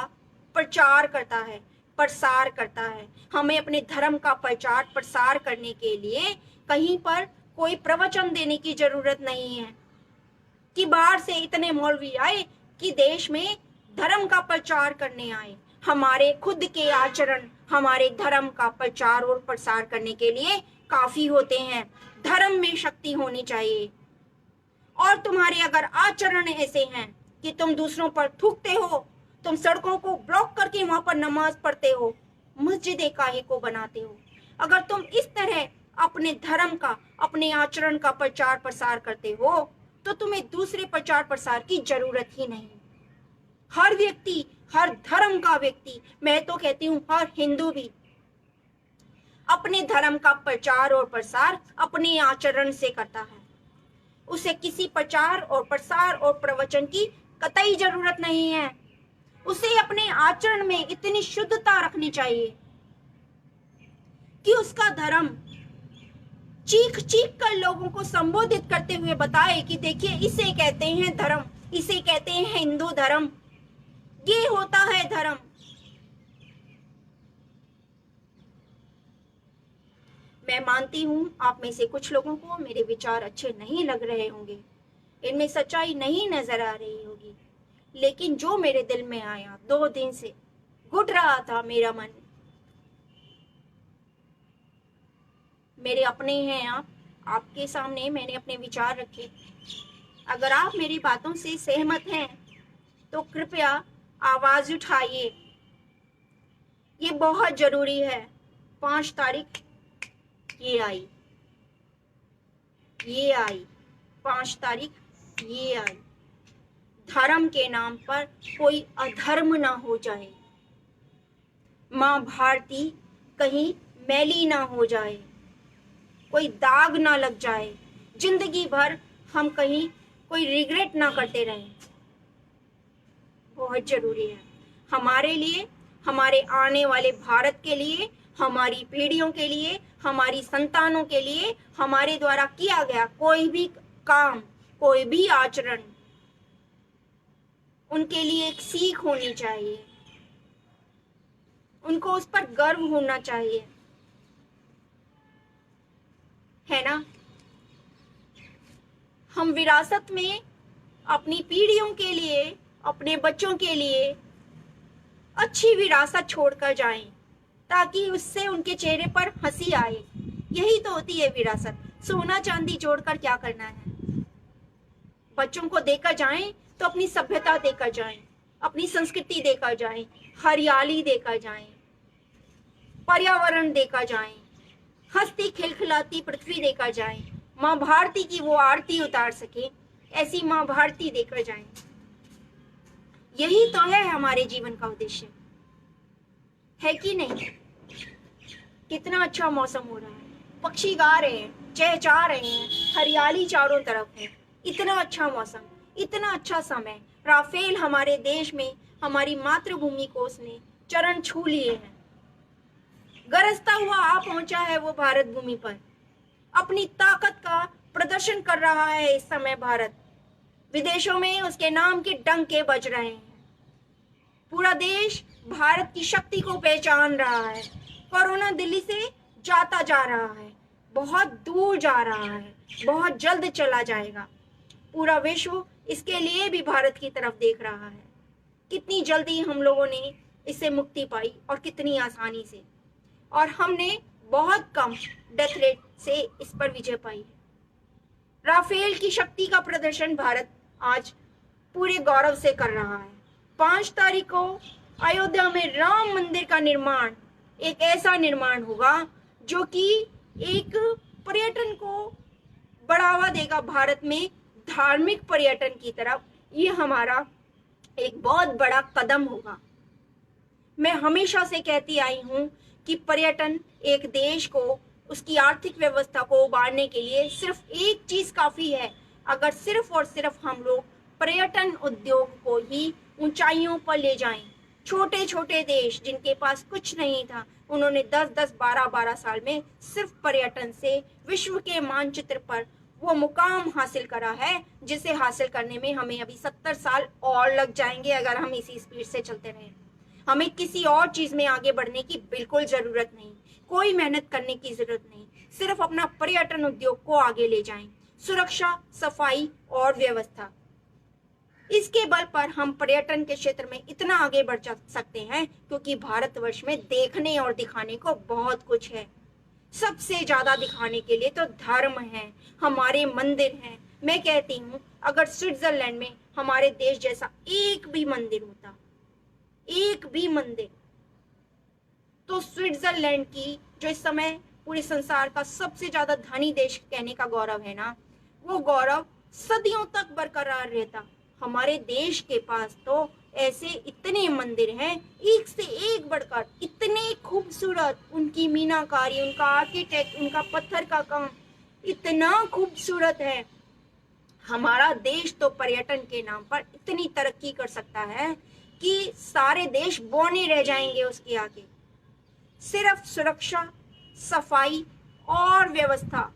प्रचार करता है, प्रसार करता है। हमें अपने धर्म का प्रचार प्रसार करने के लिए कहीं पर कोई प्रवचन देने की जरूरत नहीं है कि बाहर से इतने मौलवी आए कि देश में धर्म का प्रचार करने आए। हमारे खुद के आचरण हमारे धर्म का प्रचार और प्रसार करने के लिए काफी होते हैं। धर्म में शक्ति होनी चाहिए। और तुम्हारे अगर आचरण ऐसे हैं कि तुम दूसरों पर थूकते हो, तुम सड़कों को ब्लॉक करके वहां पर नमाज पढ़ते हो, मस्जिदें काहे को बनाते हो, अगर तुम इस तरह अपने धर्म का, अपने आचरण का प्रचार प्रसार करते हो, तो तुम्हें दूसरे प्रचार प्रसार की जरूरत ही नहीं। हर व्यक्ति, हर धर्म का व्यक्ति, मैं तो कहती हूँ हर हिंदू भी अपने धर्म का प्रचार और प्रसार अपने आचरण से करता है। उसे किसी प्रचार और प्रसार और प्रवचन की कतई जरूरत नहीं है। उसे अपने आचरण में इतनी शुद्धता रखनी चाहिए कि उसका धर्म चीख चीख कर लोगों को संबोधित करते हुए बताए कि देखिए इसे कहते हैं धर्म, इसे कहते हैं हिंदू धर्म, ये होता है धर्म। मैं मानती हूँ आप में से कुछ लोगों को मेरे विचार अच्छे नहीं लग रहे होंगे, इनमें सच्चाई नहीं नजर आ रही होगी, लेकिन जो मेरे दिल में आया, 2 दिन से घुट रहा था मेरा मन। मेरे अपने हैं आप, आपके सामने मैंने अपने विचार रखे। अगर आप मेरी बातों से सहमत हैं तो कृपया आवाज उठाइए, ये बहुत जरूरी है। 5 तारीख ये आई, 5 तारीख ये आई। धर्म के नाम पर कोई अधर्म ना हो जाए, माँ भारती कहीं मैली ना हो जाए, कोई दाग ना लग जाए, जिंदगी भर हम कहीं कोई रिग्रेट ना करते रहें। बहुत जरूरी है हमारे लिए, हमारे आने वाले भारत के लिए, हमारी पीढ़ियों के लिए, हमारी संतानों के लिए, हमारे द्वारा किया गया कोई भी काम, कोई भी आचरण उनके लिए एक सीख होनी चाहिए, उनको उस पर गर्व होना चाहिए, है ना। हम विरासत में अपनी पीढ़ियों के लिए, अपने बच्चों के लिए अच्छी विरासत छोड़कर जाएं, ताकि उससे उनके चेहरे पर हंसी आए। यही तो होती है विरासत। सोना चांदी जोड़कर क्या करना है। बच्चों को देकर जाएं तो अपनी सभ्यता देकर जाएं, अपनी संस्कृति देकर जाएं, हरियाली देकर जाएं, पर्यावरण देकर जाएं, हंसती खिलखिलाती पृथ्वी देकर जाएं। माँ भारती की वो आरती उतार सके, ऐसी माँ भारती देकर जाएं। यही तो है हमारे जीवन का उद्देश्य, है कि नहीं। कितना अच्छा मौसम हो रहा है, पक्षी गा रहे हैं, चहचहा रहे हैं, हरियाली चारों तरफ है। इतना अच्छा मौसम, इतना अच्छा समय। राफेल हमारे देश में, हमारी मातृभूमि को उसने चरण छू लिए हैं। गरजता हुआ आ पहुंचा है वो भारत भूमि पर, अपनी ताकत का प्रदर्शन कर रहा है इस समय भारत। विदेशों में उसके नाम के डंके बज रहे हैं। पूरा देश भारत की शक्ति को पहचान रहा है। कोरोना दिल्ली से जाता जा रहा है, बहुत दूर जा रहा है, बहुत जल्द चला जाएगा। पूरा विश्व इसके लिए भी भारत की तरफ देख रहा है। कितनी जल्दी हम लोगों ने इससे मुक्ति पाई और कितनी आसानी से, और हमने बहुत कम डेथ रेट से इस पर विजय पाई है। राफेल की शक्ति का प्रदर्शन भारत आज पूरे गौरव से कर रहा है। 5 तारीख को अयोध्या में राम मंदिर का निर्माण एक ऐसा निर्माण होगा जो कि एक पर्यटन को बढ़ावा देगा भारत में, धार्मिक पर्यटन की तरफ। ये हमारा एक बहुत बड़ा कदम होगा। मैं हमेशा से कहती आई हूँ कि पर्यटन एक देश को, उसकी आर्थिक व्यवस्था को उभारने के लिए सिर्फ एक चीज काफी है। अगर सिर्फ और सिर्फ हम लोग पर्यटन उद्योग को ही ऊंचाइयों पर ले जाएं। छोटे छोटे देश जिनके पास कुछ नहीं था, उन्होंने 10-10, 12-12 साल में सिर्फ पर्यटन से विश्व के मानचित्र पर वो मुकाम हासिल करा है, जिसे हासिल करने में हमें अभी 70 साल और लग जाएंगे अगर हम इसी स्पीड से चलते रहें। हमें किसी और चीज में आगे बढ़ने की बिल्कुल जरूरत नहीं, कोई मेहनत करने की जरूरत नहीं। सिर्फ अपना पर्यटन उद्योग को आगे ले जाएं। सुरक्षा, सफाई और व्यवस्था, इसके बल पर हम पर्यटन के क्षेत्र में इतना आगे बढ़ सकते हैं, क्योंकि भारतवर्ष में देखने और दिखाने को बहुत कुछ है। सबसे ज्यादा दिखाने के लिए तो धर्म है, हमारे मंदिर हैं। मैं कहती हूँ अगर स्विट्जरलैंड में हमारे देश जैसा एक भी मंदिर होता, एक भी मंदिर, तो स्विट्जरलैंड की, जो इस समय पूरे संसार का सबसे ज्यादा धनी देश कहने का गौरव है ना, वो गौरव सदियों तक बरकरार रहता। हमारे देश के पास तो ऐसे इतने मंदिर हैं, एक से एक बढ़कर, इतने खूबसूरत, उनकी मीनाकारी, उनका आर्किटेक्ट, उनका पत्थर का काम इतना खूबसूरत है। हमारा देश तो पर्यटन के नाम पर इतनी तरक्की कर सकता है कि सारे देश बौने रह जाएंगे उसके आगे। सिर्फ सुरक्षा, सफाई और व्यवस्था,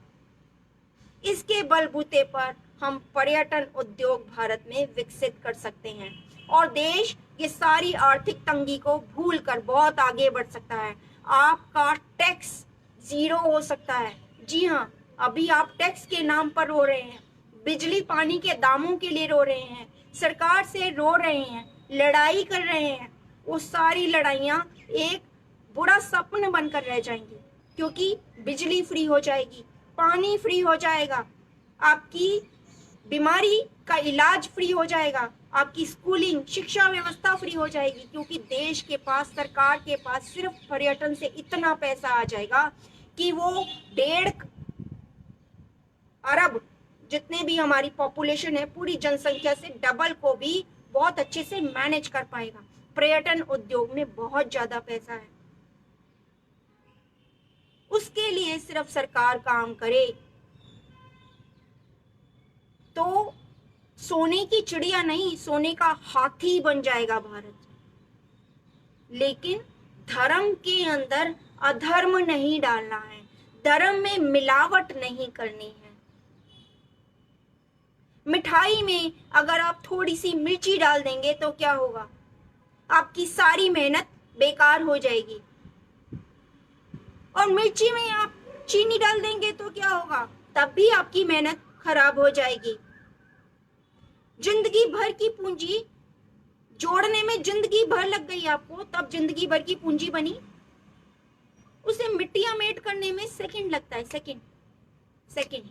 इसके बलबूते पर हम पर्यटन उद्योग भारत में विकसित कर सकते हैं, और देश ये सारी आर्थिक तंगी को भूलकर बहुत आगे बढ़ सकता है। आपका टैक्स ज़ीरो हो सकता है। जी हाँ, अभी आप टैक्स के नाम पर रो रहे हैं, बिजली पानी के दामों के लिए रो रहे हैं, सरकार से रो रहे हैं, लड़ाई कर रहे हैं। वो सारी लड़ाइयाँ एक बुरा सपन बनकर रह जाएंगी, क्योंकि बिजली फ्री हो जाएगी, पानी फ्री हो जाएगा, आपकी बीमारी का इलाज फ्री हो जाएगा, आपकी स्कूलिंग शिक्षा व्यवस्था फ्री हो जाएगी, क्योंकि देश के पास, सरकार के पास सिर्फ पर्यटन से इतना पैसा आ जाएगा कि वो 1.5 अरब जितने भी हमारी पॉपुलेशन है, पूरी जनसंख्या से डबल को भी बहुत अच्छे से मैनेज कर पाएगा। पर्यटन उद्योग में बहुत ज्यादा पैसा है, उसके लिए सिर्फ सरकार काम करे तो सोने की चिड़िया नहीं, सोने का हाथी बन जाएगा भारत। लेकिन धर्म के अंदर अधर्म नहीं डालना है, धर्म में मिलावट नहीं करनी है। मिठाई में अगर आप थोड़ी सी मिर्ची डाल देंगे तो क्या होगा? आपकी सारी मेहनत बेकार हो जाएगी। और मिर्ची में आप चीनी डाल देंगे तो क्या होगा? तब भी आपकी मेहनत खराब हो जाएगी। जिंदगी भर की पूंजी जोड़ने में जिंदगी भर लग गई आपको, तब जिंदगी भर की पूंजी बनी। उसे मिट्टियां मेट करने में सेकंड लगता है, सेकंड।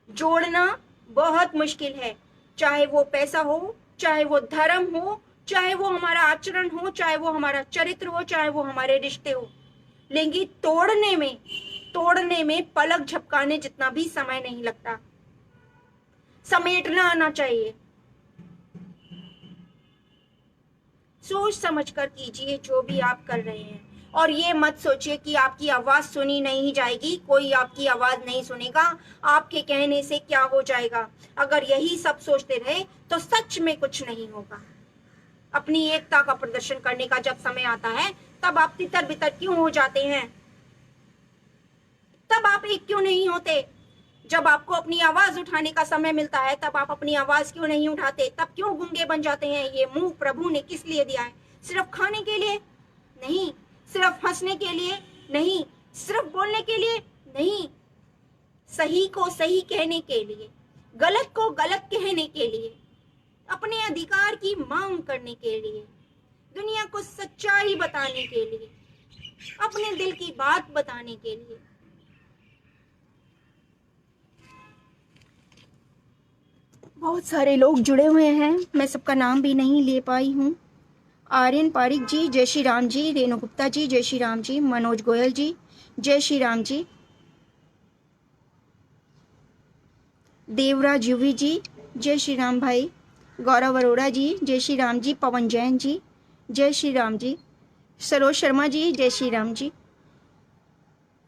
जोड़ना बहुत मुश्किल है, चाहे वो पैसा हो, चाहे वो धर्म हो, चाहे वो हमारा आचरण हो, चाहे वो हमारा चरित्र हो, चाहे वो हमारे रिश्ते हो। लेकिन तोड़ने में पलक झपकाने जितना भी समय नहीं लगता। समेटना आना चाहिए। सोच समझ कर कीजिए जो भी आप कर रहे हैं, और ये मत सोचिए कि आपकी आवाज सुनी नहीं जाएगी, कोई आपकी आवाज नहीं सुनेगा, आपके कहने से क्या हो जाएगा। अगर यही सब सोचते रहे तो सच में कुछ नहीं होगा। अपनी एकता का प्रदर्शन करने का जब समय आता है तब आप तितर बितर क्यों हो जाते हैं? तब आप एक क्यों नहीं होते? जब आपको अपनी आवाज उठाने का समय मिलता है तब आप अपनी आवाज क्यों नहीं उठाते? तब क्यों गूंगे बन जाते हैं? ये मुंह प्रभु ने किस लिए दिया है? सिर्फ खाने के लिए नहीं, सिर्फ हंसने के लिए नहीं, सिर्फ बोलने के लिए नहीं, सही को सही कहने के लिए, गलत को गलत कहने के लिए, अपने अधिकार की मांग करने के लिए, दुनिया को सच्चाई बताने के लिए, अपने दिल की बात बताने के लिए। बहुत सारे लोग जुड़े हुए हैं, मैं सबका नाम भी नहीं ले पाई हूँ। आर्यन पारिक जी, जय श्री राम जी। रेणु गुप्ता जी, जय श्री राम जी। मनोज गोयल जी, जय श्री राम जी। देवराज युवी जी, जय श्री राम भाई। गौरव अरोड़ा जी, जय श्री राम जी। पवन जैन जी, जय श्री राम जी। सरोज शर्मा जी, जय श्री राम जी।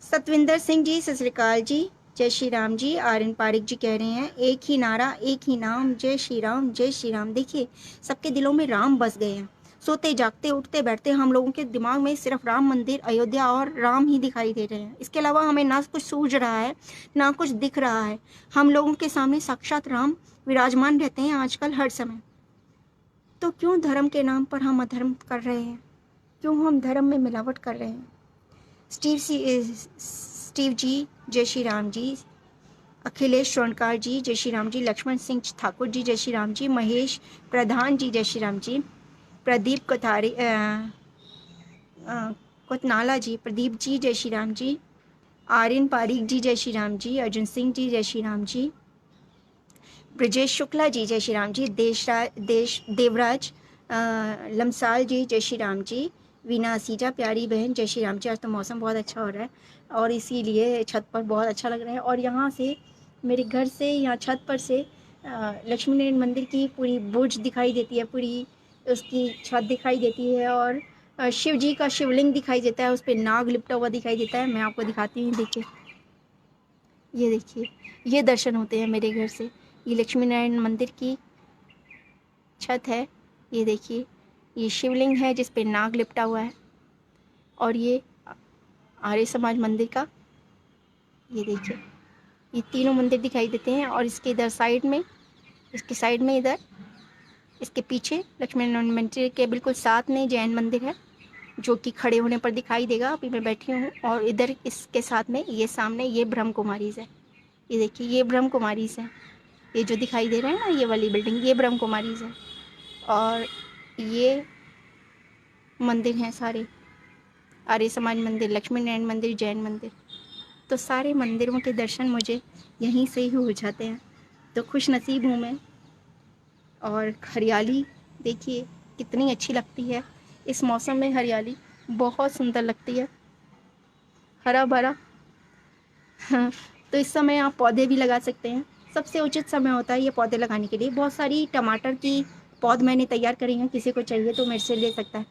सतविंदर सिंह जी, सत श्री अकाल जी, जय श्री राम जी। आर्यन पारिक जी कह रहे हैं एक ही नारा, एक ही नाम, जय श्री राम, जय श्री राम। देखिए सबके दिलों में राम बस गए हैं। सोते जागते उठते बैठते हम लोगों के दिमाग में सिर्फ राम मंदिर, अयोध्या और राम ही दिखाई दे रहे हैं। इसके अलावा हमें ना कुछ सूझ रहा है, ना कुछ दिख रहा है। हम लोगों के सामने साक्षात राम विराजमान रहते हैं आजकल हर समय। तो क्यों धर्म के नाम पर हम अधर्म कर रहे हैं? क्यों हम धर्म में मिलावट कर रहे हैं? स्टीव जी, जय श्री राम जी। अखिलेश स्वर्णकार जी, जय श्री राम जी। लक्ष्मण सिंह ठाकुर जी, जय श्री राम जी। महेश प्रधान जी, जय श्री राम जी। प्रदीप कोतनाला जी, प्रदीप जी, जय श्री राम जी। आर्यन पारिक जी, जय श्री राम जी। अर्जुन सिंह जी, जय श्री राम जी। ब्रजेश शुक्ला जी, जय श्री राम जी। देवराज लमसाल जी, जय श्री राम जी। वीना सीजा प्यारी बहन, जय श्री राम जी। आज तो मौसम बहुत अच्छा हो रहा है और इसीलिए छत पर बहुत अच्छा लग रहा है। और यहाँ से मेरे घर से यहाँ छत पर से लक्ष्मी नारायण मंदिर की पूरी बुर्ज दिखाई देती है, पूरी उसकी छत दिखाई देती है, और शिव जी का शिवलिंग दिखाई देता है, उस पर नाग लिपटा हुआ दिखाई देता है। मैं आपको दिखाती हूँ, देखिए, ये देखिए, ये दर्शन होते हैं मेरे घर से। ये लक्ष्मी नारायण मंदिर की छत है, ये देखिए, ये शिवलिंग है जिस पे नाग लिपटा हुआ है, और ये आर्य समाज मंदिर का, ये देखिए, ये तीनों मंदिर दिखाई देते हैं। और इसके इधर साइड में, इसके साइड में इधर, इसके पीछे लक्ष्मी नारायण मंदिर के बिल्कुल साथ में जैन मंदिर है। जो कि खड़े होने पर दिखाई देगा। अभी मैं बैठी हूँ और इधर इसके साथ में ये सामने ये ब्रह्म कुमारीज़ है। ये देखिए ये ब्रह्म कुमारीज़ है, ये जो दिखाई दे रहा है ना ये वाली बिल्डिंग, ये ब्रह्म कुमारीज़ है। और ये मंदिर हैं सारे, आर्य समाज मंदिर, लक्ष्मी नारायण मंदिर, जैन मंदिर। तो सारे मंदिरों के दर्शन मुझे यहीं से ही हो जाते हैं, तो खुश नसीब हूँ मैं। और हरियाली देखिए कितनी अच्छी लगती है, इस मौसम में हरियाली बहुत सुंदर लगती है, हरा भरा। हाँ, तो इस समय आप पौधे भी लगा सकते हैं, सबसे उचित समय होता है ये पौधे लगाने के लिए। बहुत सारी टमाटर की पौध मैंने तैयार करी हैं, किसी को चाहिए तो मेरे से ले सकता है।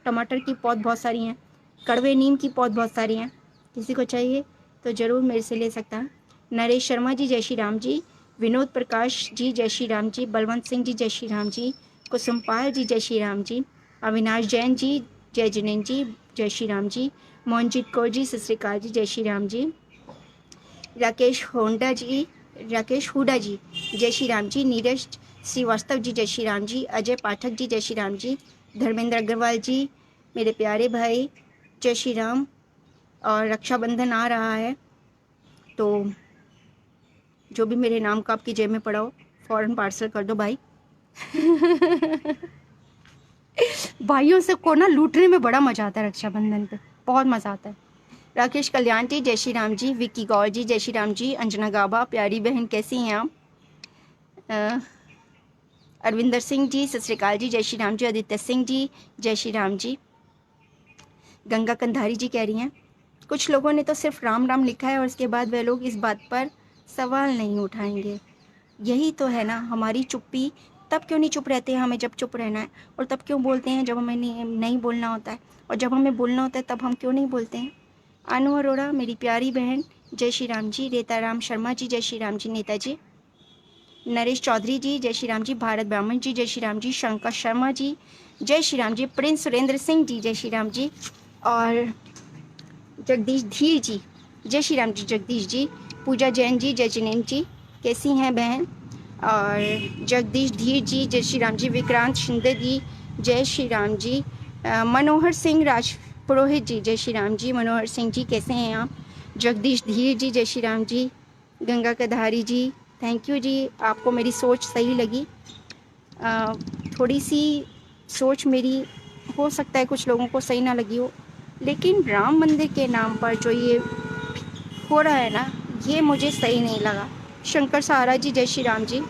टमाटर की पौध बहुत सारी हैं, कड़वे नीम की पौध बहुत सारी हैं, किसी को चाहिए तो ज़रूर मेरे से ले सकता है। नरेश शर्मा जी जय श्री राम जी, विनोद प्रकाश जी जय श्री राम जी, बलवंत सिंह जी जय श्री राम जी, कुसुमपाल जी जय श्री राम जी, अविनाश जैन जी जय जिनेन्द्र जी जय श्री राम जी, मोहनजीत कौर जी सत श्री अकाल जी जय श्री राम जी, राकेश हुडा जी जय श्री राम जी, नीरज श्रीवास्तव जी जय श्री राम जी, अजय पाठक जी जय श्री राम जी, धर्मेंद्र अग्रवाल जी मेरे प्यारे भाई जय श्री राम। और रक्षाबंधन आ रहा है, तो जो भी मेरे नाम का आपकी जेब में पड़ा हो फ़ौरन पार्सल कर दो भाई। भाइयों से को ना लूटने में बड़ा मज़ा आता है, रक्षाबंधन पे बहुत मज़ा आता है। राकेश कल्याण जी जय श्री राम जी, विक्की गौर जी जय श्री राम जी, अंजना गाबा प्यारी बहन कैसी हैं आप, अरविंदर सिंह जी सत श्री अकाल जी जय श्री राम जी, आदित्य सिंह जी जय श्री राम जी, गंगा कंधारी जी कह रही हैं कुछ लोगों ने तो सिर्फ राम राम लिखा है और उसके बाद वह लोग इस बात पर सवाल नहीं उठाएंगे। यही तो है ना हमारी चुप्पी। तब क्यों नहीं चुप रहते हैं हमें जब चुप रहना है, और तब क्यों बोलते हैं जब हमें नहीं बोलना होता है, और जब हमें बोलना होता है तब हम क्यों नहीं बोलते हैं। अनु अरोड़ा मेरी प्यारी बहन जय श्री राम जी, रेता राम शर्मा जी जय श्री राम जी, नेताजी नरेश चौधरी जी जय श्री राम जी, भारत ब्राह्मण जी जय श्री राम जी, शंकर शर्मा जी जय श्री राम जी, प्रिंस सुरेंद्र सिंह जी जय श्री राम जी, और जगदीश धीर जी जय श्री राम जी, जगदीश जी, पूजा जैन जी जय जिनेन्द्र जी कैसी हैं बहन, और जगदीश धीर जी जय श्री राम जी, विक्रांत शिंदे जी जय श्री राम जी, मनोहर सिंह राज पुरोहित जी जय श्री राम जी, मनोहर सिंह जी कैसे हैं आप, जगदीश धीर जी जय श्री राम जी, गंगा कधारी जी थैंक यू जी, आपको मेरी सोच सही लगी। थोड़ी सी सोच मेरी हो सकता है कुछ लोगों को सही ना लगी हो, लेकिन राम मंदिर के नाम पर जो ये हो रहा है ना ये मुझे सही नहीं लगा। शंकर सहारा जी जय श्री राम जी,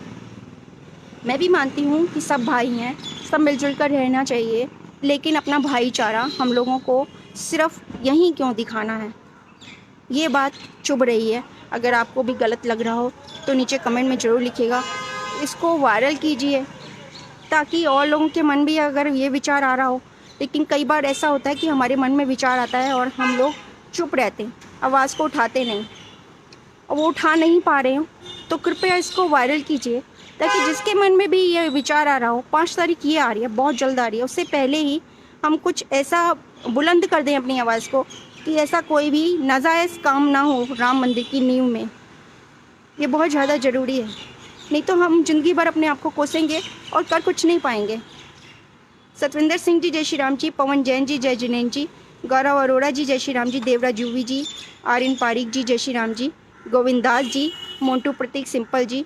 मैं भी मानती हूँ कि सब भाई हैं, सब मिलजुल कर रहना चाहिए, लेकिन अपना भाईचारा हम लोगों को सिर्फ यहीं क्यों दिखाना है, ये बात चुभ रही है। अगर आपको भी गलत लग रहा हो तो नीचे कमेंट में ज़रूर लिखिएगा, इसको वायरल कीजिए ताकि और लोगों के मन भी अगर ये विचार आ रहा हो। लेकिन कई बार ऐसा होता है कि हमारे मन में विचार आता है और हम लोग चुप रहते हैं, आवाज़ को उठाते नहीं, और वो उठा नहीं पा रहे हो तो कृपया इसको वायरल कीजिए ताकि जिसके मन में भी ये विचार आ रहा हो, 5 तारीख ये आ रही है, बहुत जल्द आ रही है, उससे पहले ही हम कुछ ऐसा बुलंद कर दें अपनी आवाज़ को कि ऐसा कोई भी नाजायज़ काम ना हो राम मंदिर की नींव में। ये बहुत ज़्यादा ज़रूरी है, नहीं तो हम ज़िंदगी भर अपने आप को कोसेंगे और कर कुछ नहीं पाएंगे। सतविंदर सिंह जी जय श्री राम जी, पवन जैन जी जय जिनेन्द्र जी, गौरव अरोड़ा जी जय श्री राम जी, देवराज यूवी जी, आर्यन पारिक जी जय श्री राम जी, गोविंद दास जी, मोन्टू प्रतीक सिंपल जी,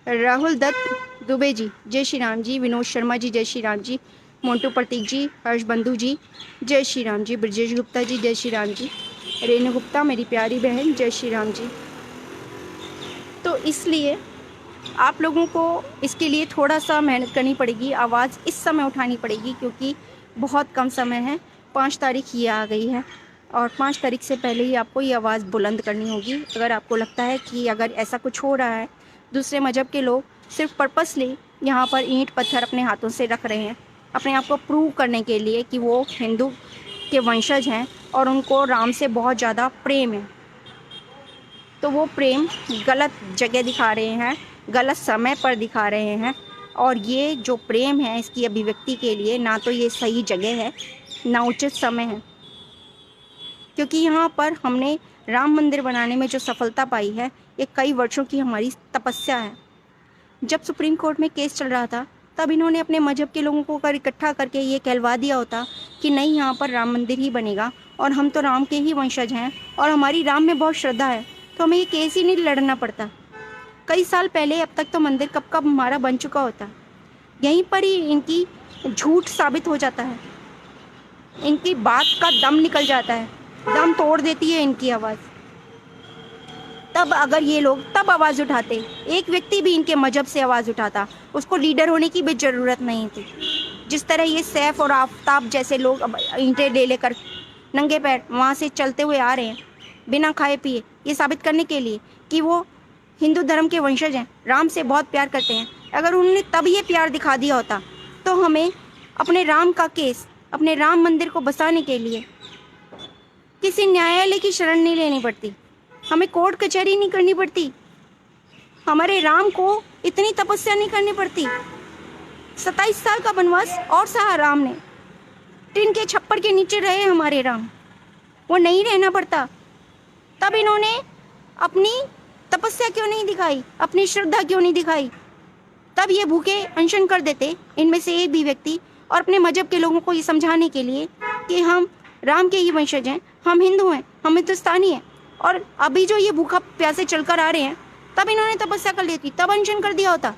राहुल दत्त दुबे जी जय श्री राम जी, विनोद शर्मा जी जय श्री राम जी, मोन्टू प्रतीक जी, हर्ष बंधु जी जय श्री राम जी, ब्रजेश गुप्ता जी जय श्री राम जी, रेणु गुप्ता मेरी प्यारी बहन जय श्री राम जी। तो इसलिए आप लोगों को इसके लिए थोड़ा सा मेहनत करनी पड़ेगी, आवाज़ इस समय उठानी पड़ेगी क्योंकि बहुत कम समय है, 5 तारीख ये आ गई है और 5 तारीख से पहले ही आपको ये आवाज़ बुलंद करनी होगी। अगर आपको लगता है कि अगर ऐसा कुछ हो रहा है, दूसरे मज़हब के लोग सिर्फ पर्पसली यहाँ पर ईंट पत्थर अपने हाथों से रख रहे हैं अपने आप को प्रूव करने के लिए कि वो हिंदू के वंशज हैं और उनको राम से बहुत ज़्यादा प्रेम है, तो वो प्रेम गलत जगह दिखा रहे हैं, गलत समय पर दिखा रहे हैं। और ये जो प्रेम है इसकी अभिव्यक्ति के लिए ना तो ये सही जगह है ना उचित समय है, क्योंकि यहाँ पर हमने राम मंदिर बनाने में जो सफलता पाई है ये कई वर्षों की हमारी तपस्या है। जब सुप्रीम कोर्ट में केस चल रहा था तब इन्होंने अपने मजहब के लोगों को कर इकट्ठा करके ये कहलवा दिया होता कि नहीं, यहाँ पर राम मंदिर ही बनेगा और हम तो राम के ही वंशज हैं और हमारी राम में बहुत श्रद्धा है, तो हमें ये केस ही नहीं लड़ना पड़ता। कई साल पहले अब तक तो मंदिर कब कब हमारा बन चुका होता। यहीं पर ही इनकी झूठ साबित हो जाता है, इनकी बात का दम निकल जाता है, दम तोड़ देती है इनकी आवाज़। तब अगर ये लोग तब आवाज़ उठाते, एक व्यक्ति भी इनके मजहब से आवाज़ उठाता, उसको लीडर होने की भी ज़रूरत नहीं थी। जिस तरह ये सैफ और आफ्ताब जैसे लोग अब ईंटें ले लेकर नंगे पैर वहाँ से चलते हुए आ रहे हैं बिना खाए पिए, ये साबित करने के लिए कि वो हिंदू धर्म के वंशज हैं, राम से बहुत प्यार करते हैं। अगर उन्होंने तब ये प्यार दिखा दिया होता तो हमें अपने राम का केस, अपने राम मंदिर को बसाने के लिए किसी न्यायालय की शरण नहीं लेनी पड़ती, हमें कोर्ट कचहरी नहीं करनी पड़ती, हमारे राम को इतनी तपस्या नहीं करनी पड़ती। 27 साल का वनवास और सहा राम ने, टिन के छप्पर के नीचे रहे हमारे राम, वो नहीं रहना पड़ता। तब इन्होंने अपनी तपस्या क्यों नहीं दिखाई, अपनी श्रद्धा क्यों नहीं दिखाई? तब ये भूखे अनशन कर देते इनमें से एक भी व्यक्ति, और अपने मजहब के लोगों को ये समझाने के लिए कि हम राम के ही वंशज हैं, हम हिंदू हैं, हम हिंदुस्तानी हैं। और अभी जो ये भूखा प्यासे चलकर आ रहे हैं, तब इन्होंने तपस्या कर लेती, तब अनशन कर दिया होता,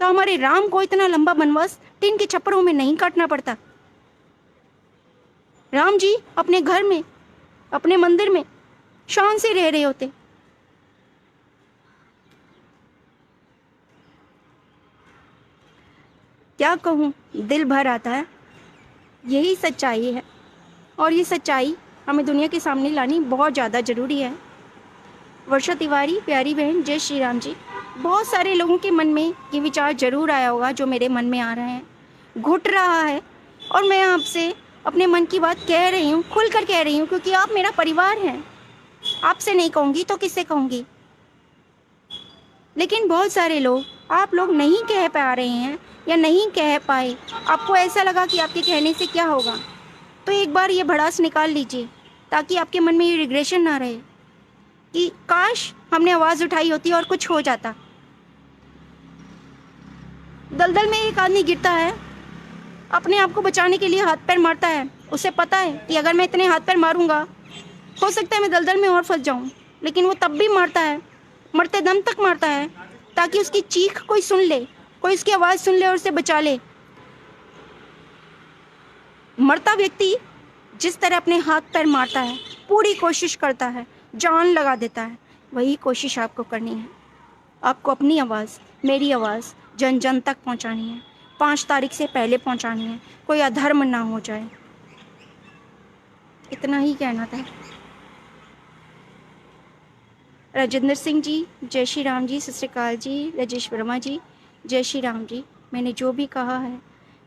तो हमारे राम को इतना लंबा वनवास टिन के छप्परों में नहीं काटना पड़ता। राम जी अपने घर में, अपने मंदिर में शान से रह रहे होते। क्या कहूँ, दिल भर आता है। यही सच्चाई है और ये सच्चाई हमें दुनिया के सामने लानी बहुत ज़्यादा ज़रूरी है। वर्षा तिवारी, प्यारी बहन, जय श्री राम जी। बहुत सारे लोगों के मन में ये विचार ज़रूर आया होगा जो मेरे मन में आ रहे हैं, घुट रहा है, और मैं आपसे अपने मन की बात कह रही हूँ, खुल कर कह रही हूँ, क्योंकि आप मेरा परिवार हैं। आपसे नहीं कहूँगी तो किससे कहूँगी? लेकिन बहुत सारे लोग, आप लोग नहीं कह पा रहे हैं या नहीं कह पाए, आपको ऐसा लगा कि आपके कहने से क्या होगा, तो एक बार ये भड़ास निकाल लीजिए, ताकि आपके मन में ये रिग्रेशन ना रहे कि काश हमने आवाज़ उठाई होती और कुछ हो जाता। दलदल में एक आदमी गिरता है, अपने आप को बचाने के लिए हाथ पैर मारता है। उसे पता है कि अगर मैं इतने हाथ पैर मारूंगा, हो सकता है मैं दलदल में और फंस जाऊं, लेकिन वो तब भी मारता है, मरते दम तक मारता है, ताकि उसकी चीख कोई सुन ले, कोई उसकी आवाज़ सुन ले और उसे बचा ले। मरता व्यक्ति जिस तरह अपने हाथ पैर मारता है, पूरी कोशिश करता है, जान लगा देता है, वही कोशिश आपको करनी है। आपको अपनी आवाज़, मेरी आवाज़ जन जन तक पहुंचानी है। 5 तारीख से पहले पहुंचानी है, कोई अधर्म ना हो जाए। इतना ही कहना था। राजेंद्र सिंह जी, जय श्री राम जी। सत श्री अकाल जी। राजेश वर्मा जी, जय श्री राम जी। मैंने जो भी कहा है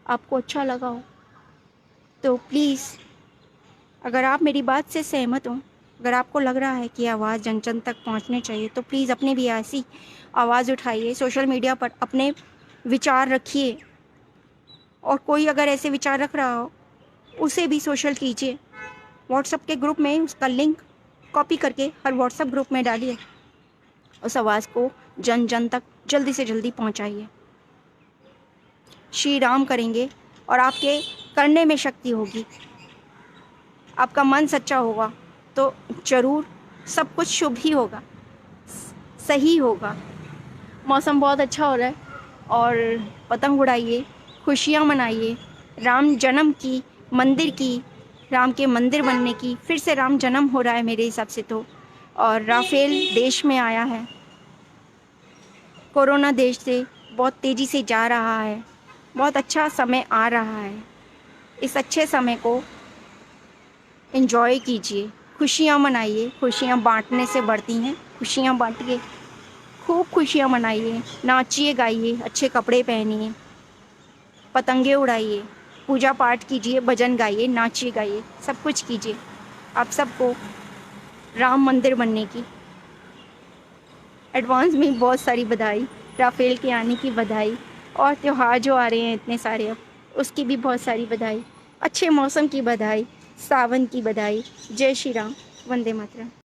आपको अच्छा लगा हो तो प्लीज़, अगर आप मेरी बात से सहमत हो, अगर आपको लग रहा है कि आवाज़ जन जन तक पहुंचनी चाहिए, तो प्लीज़ अपनी भी ऐसी आवाज़ उठाइए, सोशल मीडिया पर अपने विचार रखिए, और कोई अगर ऐसे विचार रख रहा हो उसे भी सोशल कीजिए। व्हाट्सएप के ग्रुप में उसका लिंक कॉपी करके हर व्हाट्सएप ग्रुप में डालिए, उस आवाज़ को जन जन तक जल्दी से जल्दी पहुंचाइए। श्री राम करेंगे और आपके करने में शक्ति होगी, आपका मन सच्चा होगा तो ज़रूर सब कुछ शुभ ही होगा, सही होगा। मौसम बहुत अच्छा हो रहा है और पतंग उड़ाइए, खुशियाँ मनाइए, राम जन्म की, मंदिर की, राम के मंदिर बनने की, फिर से राम जन्म हो रहा है मेरे हिसाब से तो। और राफेल देश में आया है, कोरोना देश से बहुत तेज़ी से जा रहा है, बहुत अच्छा समय आ रहा है। इस अच्छे समय को एंजॉय कीजिए, खुशियाँ मनाइए। खुशियाँ बांटने से बढ़ती हैं, खुशियाँ बांटिए, खूब खुशियाँ मनाइए, नाचिए गाइए, अच्छे कपड़े पहनिए, पतंगे उड़ाइए, पूजा पाठ कीजिए, भजन गाइए, नाचिए गाइए, सब कुछ कीजिए। आप सबको राम मंदिर बनने की एडवांस में बहुत सारी बधाई, राफेल के आने की बधाई, और त्यौहार जो आ रहे हैं इतने सारे अब, उसकी भी बहुत सारी बधाई, अच्छे मौसम की बधाई, सावन की बधाई। जय श्री राम, वंदे मातरम।